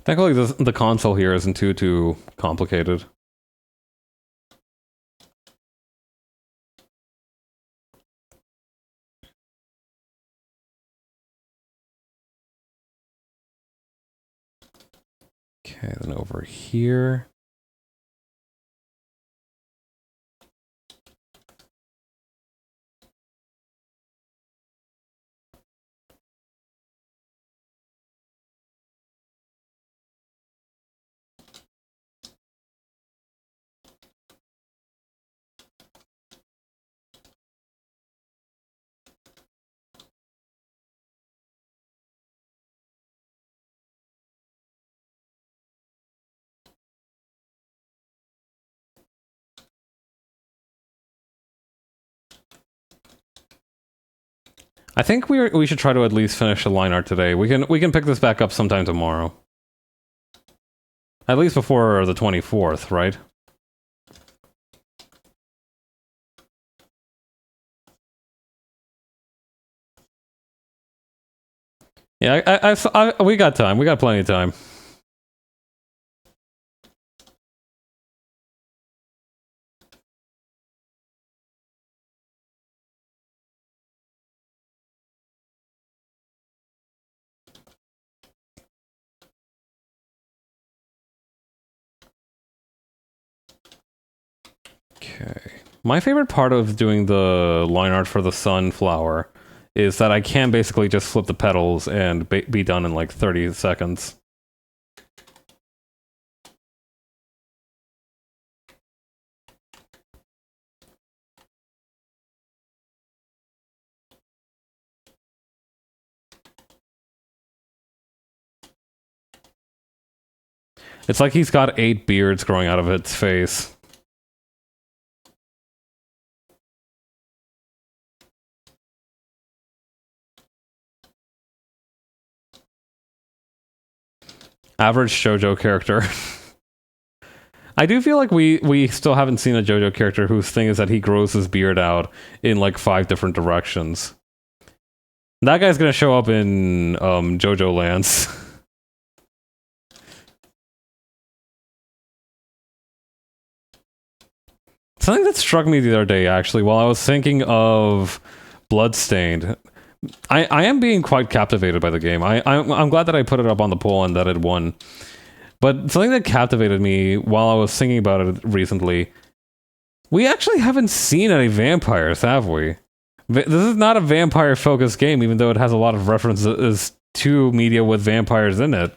A: Thankfully, the console here isn't too complicated. Okay, then over here. I think we should try to at least finish the line art today. We can pick this back up sometime tomorrow. At least before the 24th, right? Yeah, we got time. We got plenty of time. Okay. My favorite part of doing the line art for the sunflower is that I can basically just flip the petals and be done in like 30 seconds. It's like he's got 8 beards growing out of its face. Average JoJo character. I do feel like we still haven't seen a JoJo character whose thing is that he grows his beard out in like 5 different directions. That guy's gonna show up in JoJo Lands. Something that struck me the other day, actually, while I was thinking of Bloodstained, I am being quite captivated by the game. I'm glad that I put it up on the poll and that it won. But something that captivated me while I was thinking about it recently, we actually haven't seen any vampires, have we? This is not a vampire-focused game, even though it has a lot of references to media with vampires in it.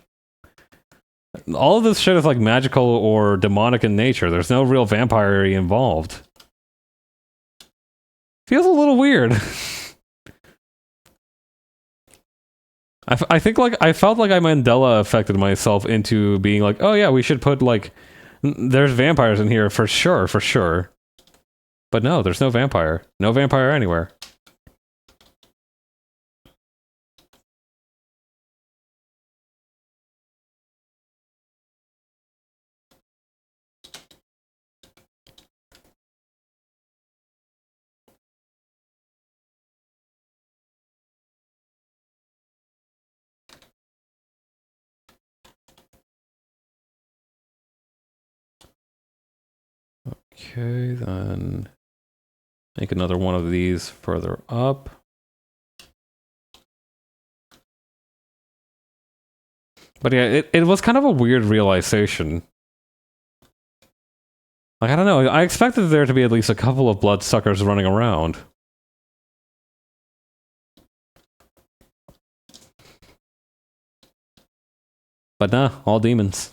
A: All of this shit is like magical or demonic in nature. There's no real vampire involved. Feels a little weird. I think like I felt like I Mandela affected myself into being like, oh yeah, we should put like there's vampires in here for sure, for sure. But no, there's no vampire. No vampire anywhere. Okay, then make another one of these further up. But yeah, it was kind of a weird realization. Like, I don't know, I expected there to be at least a couple of bloodsuckers running around. But nah, all demons.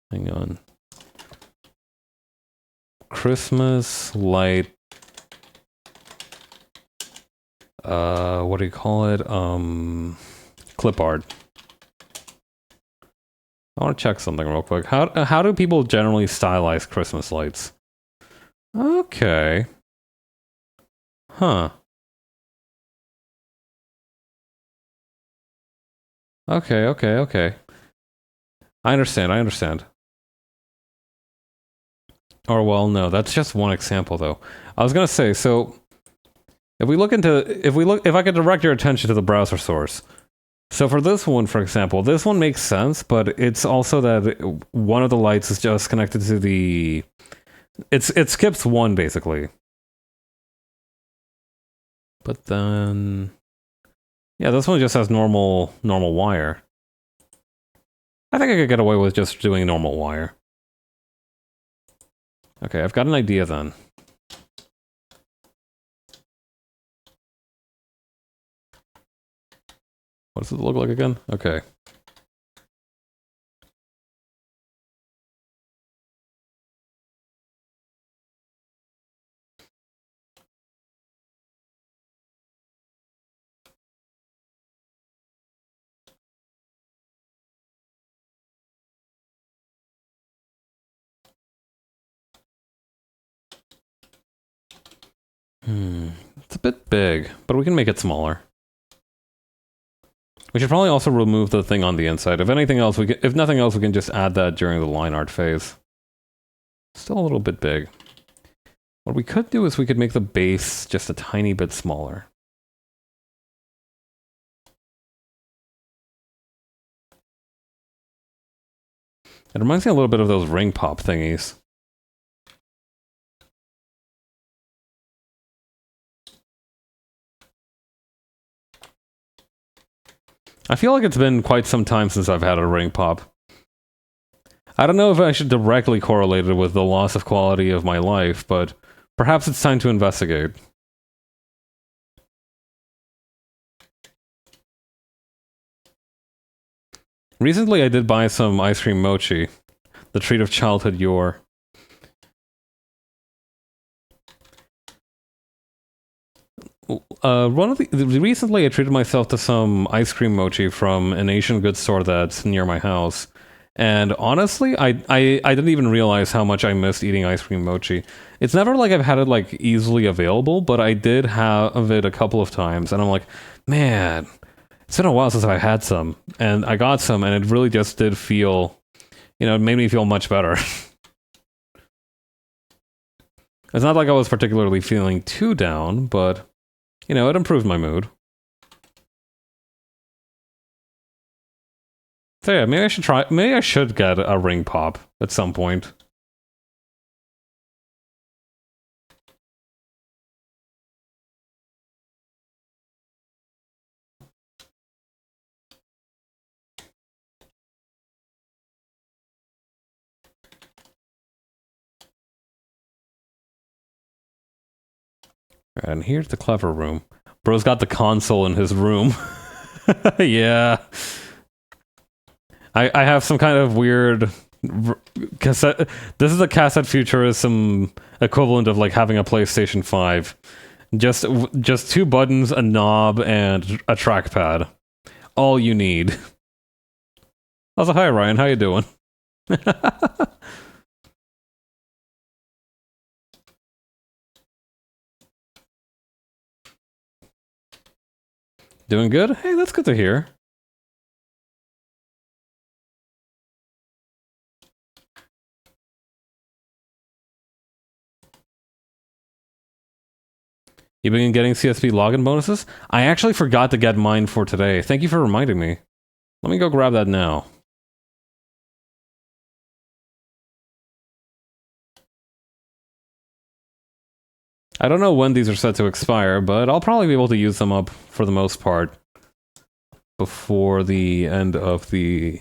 A: Hang on. Christmas light. What do you call it? Clip art. I want to check something real quick. How do people generally stylize Christmas lights? Okay. Huh. Okay. I understand. Or well, no, that's just one example though. I was gonna say, so if I could direct your attention to the browser source. So for this one, for example, this one makes sense, but it's also that one of the lights is just connected to the it skips one basically. But then yeah, this one just has normal wire. I think I could get away with just doing normal wire. Okay, I've got an idea then. What does it look like again? Okay. It's a bit big, but we can make it smaller. We should probably also remove the thing on the inside. If anything else, if nothing else, we can just add that during the line art phase. Still a little bit big. What we could do is we could make the base just a tiny bit smaller. It reminds me a little bit of those ring pop thingies. I feel like it's been quite some time since I've had a ring pop. I don't know if I should directly correlate it with the loss of quality of my life, but perhaps it's time to investigate. Recently I did buy some ice cream mochi, the treat of childhood yore. Recently I treated myself to some ice cream mochi from an Asian goods store that's near my house. And honestly, I didn't even realize how much I missed eating ice cream mochi. It's never like I've had it like easily available, but I did have it a couple of times, and I'm like, man, it's been a while since I had some. And I got some, and it really just did feel, it made me feel much better. It's not like I was particularly feeling too down, but, it improved my mood. So yeah, maybe I should get a ring pop at some point. And here's the clever room. Bro's got the console in his room. Yeah. I have some kind of weird cassette. This is a cassette futurism equivalent of like having a PlayStation 5. Just two buttons, a knob, and a trackpad. All you need. Also, hi Ryan, how you doing? Doing good? Hey, that's good to hear. You been getting CSP login bonuses? I actually forgot to get mine for today. Thank you for reminding me. Let me go grab that now. I don't know when these are set to expire, but I'll probably be able to use them up for the most part before the end of the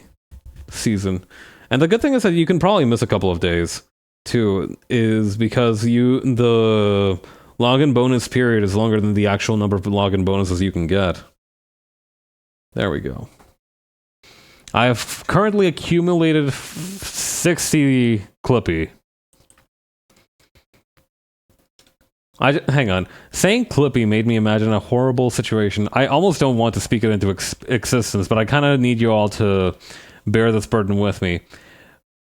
A: season. And the good thing is that you can probably miss a couple of days, too, is because the login bonus period is longer than the actual number of login bonuses you can get. There we go. I have currently accumulated 60 Clippy. Hang on. Saying Clippy made me imagine a horrible situation. I almost don't want to speak it into existence, but I kind of need you all to bear this burden with me.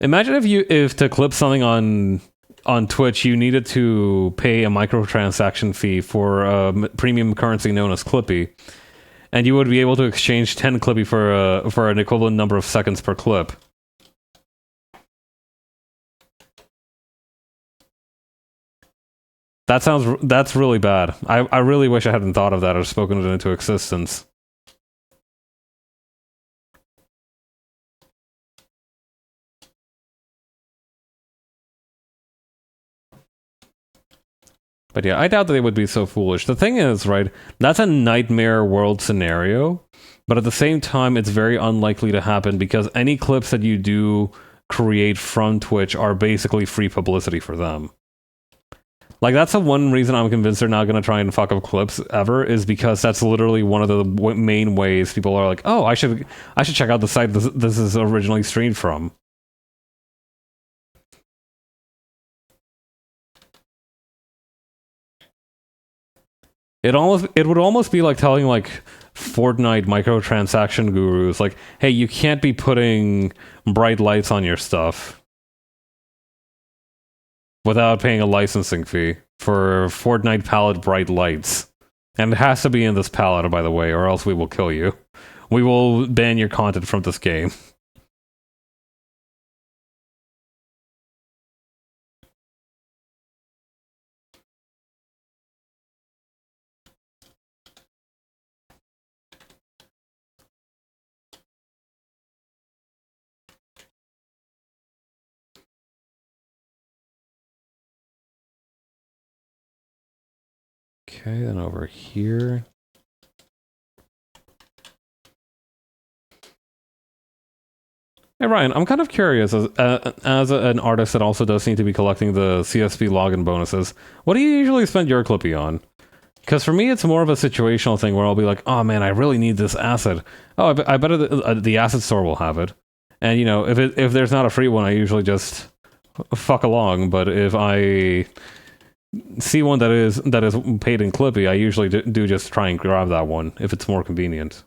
A: Imagine if to clip something on Twitch, you needed to pay a microtransaction fee for a premium currency known as Clippy, and you would be able to exchange 10 Clippy for an equivalent number of seconds per clip. That's really bad. I really wish I hadn't thought of that or spoken it into existence. But yeah, I doubt that they would be so foolish. The thing is, right, that's a nightmare world scenario, but at the same time, it's very unlikely to happen because any clips that you do create from Twitch are basically free publicity for them. Like, that's the one reason I'm convinced they're not going to try and fuck up clips ever, is because that's literally one of the main ways people are like, oh, I should check out the site this is originally streamed from. It would almost be like telling like Fortnite microtransaction gurus, like, hey, you can't be putting bright lights on your stuff without paying a licensing fee. for Fortnite palette bright lights. And it has to be in this palette, by the way, or else we will kill you. We will ban your content from this game. Okay, then over here. Hey Ryan, I'm kind of curious, as an artist that also does seem to be collecting the CSP login bonuses, what do you usually spend your Clippy on? Because for me, it's more of a situational thing where I'll be like, oh man, I really need this asset. Oh, I bet the asset store will have it. And you know, if there's not a free one, I usually just fuck along. But if I see one that is paid in Clippy, I usually do just try and grab that one if it's more convenient.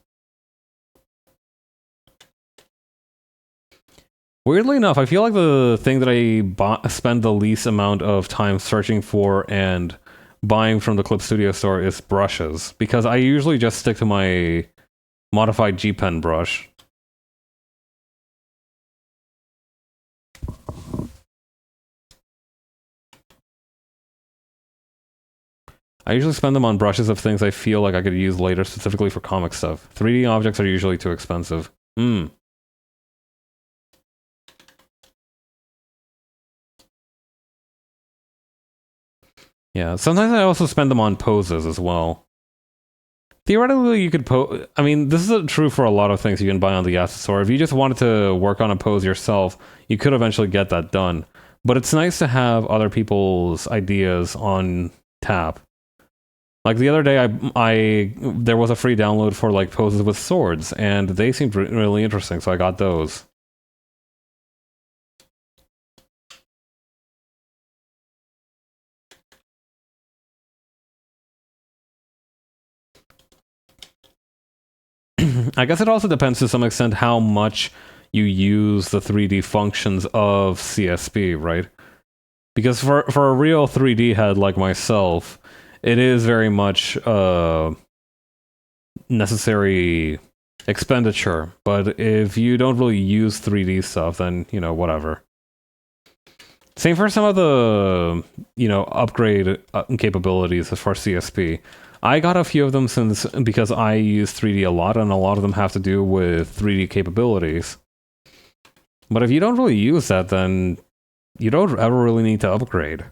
A: Weirdly enough, I feel like the thing that I spend the least amount of time searching for and buying from the Clip Studio store is brushes, because I usually just stick to my modified G-Pen brush. I usually spend them on brushes of things I feel like I could use later, specifically for comic stuff. 3D objects are usually too expensive. Yeah, sometimes I also spend them on poses as well. Theoretically, you could I mean, this is true for a lot of things you can buy on the asset store. If you just wanted to work on a pose yourself, you could eventually get that done. But it's nice to have other people's ideas on tap. Like the other day, there was a free download for like poses with swords, and they seemed really interesting, so I got those. I guess it also depends to some extent how much you use the 3D functions of CSP, right? Because for a real 3D head like myself, it is very much necessary expenditure. But if you don't really use 3D stuff, then, you know, whatever. Same for some of the, you know, upgrade capabilities for CSP. I got a few of them because I use 3D a lot, and a lot of them have to do with 3D capabilities. But if you don't really use that, then you don't ever really need to upgrade.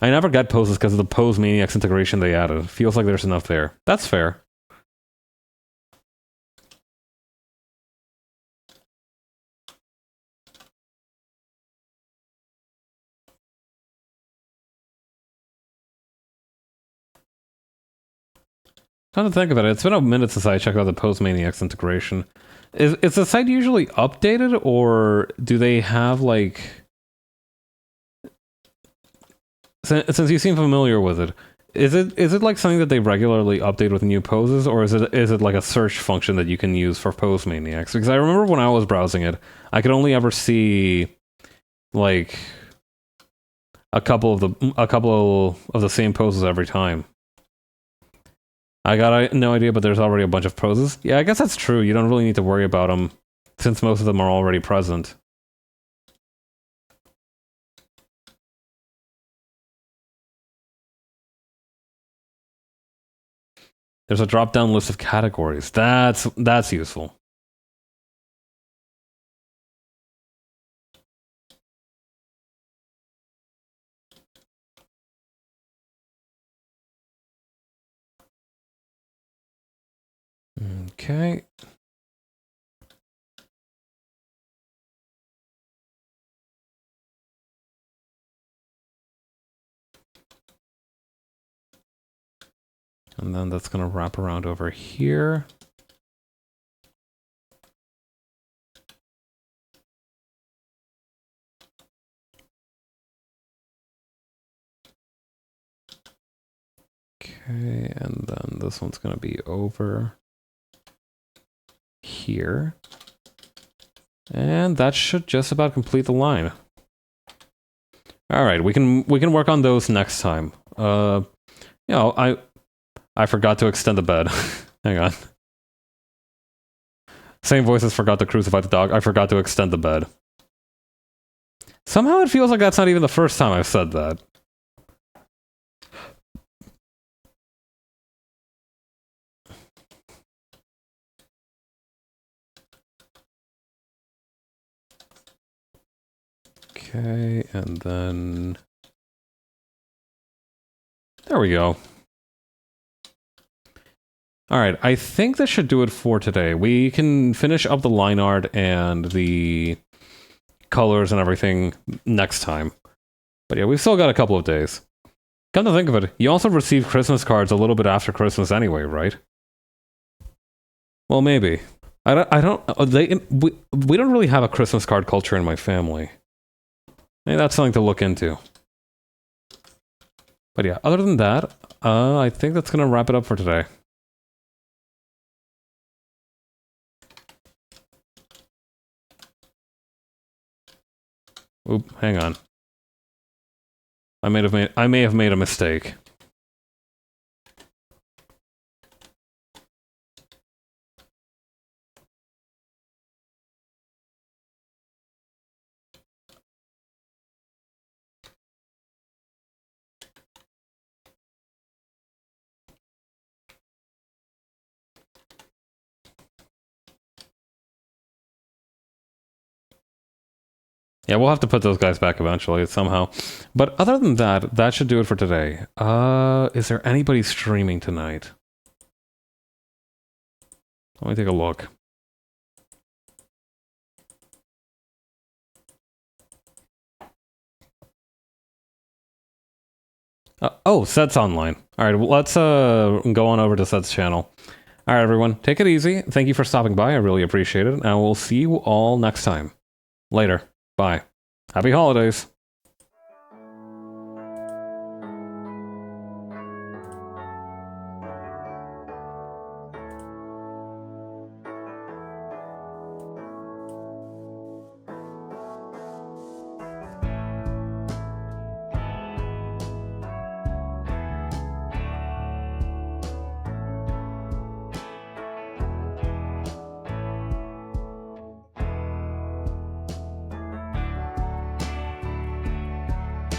A: I never get poses because of the Pose Maniacs integration they added. Feels like there's enough there. That's fair. Come to think of it, it's been a minute since I checked out the Pose Maniacs integration. Is the site usually updated, or do they have like... Since you seem familiar with it, is it like something that they regularly update with new poses, or is it like a search function that you can use for Pose Maniacs? Because I remember when I was browsing it, I could only ever see like a couple of the same poses every time. I got no idea, but there's already a bunch of poses. Yeah, I guess that's true. You don't really need to worry about them, since most of them are already present. There's a drop-down list of categories. That's useful. Okay. And then that's going to wrap around over here. Okay, and then this one's going to be over here. And that should just about complete the line. All right, we can work on those next time. You know, I forgot to extend the bed. Hang on. Same voice as forgot to crucify the dog. I forgot to extend the bed. Somehow it feels like that's not even the first time I've said that. Okay, and then... There we go. Alright, I think that should do it for today. We can finish up the line art and the colors and everything next time. But yeah, we've still got a couple of days. Come to think of it, you also received Christmas cards a little bit after Christmas anyway, right? Well, maybe. We don't really have a Christmas card culture in my family. Maybe that's something to look into. But yeah, other than that, I think that's gonna wrap it up for today. Oop, hang on. I may have made a mistake. Yeah, we'll have to put those guys back eventually, somehow. But other than that, that should do it for today. Is there anybody streaming tonight? Let me take a look. Oh, Set's online. Alright, well, let's go on over to Set's channel. Alright, everyone, take it easy. Thank you for stopping by, I really appreciate it. And we'll see you all next time. Later. Bye. Happy holidays.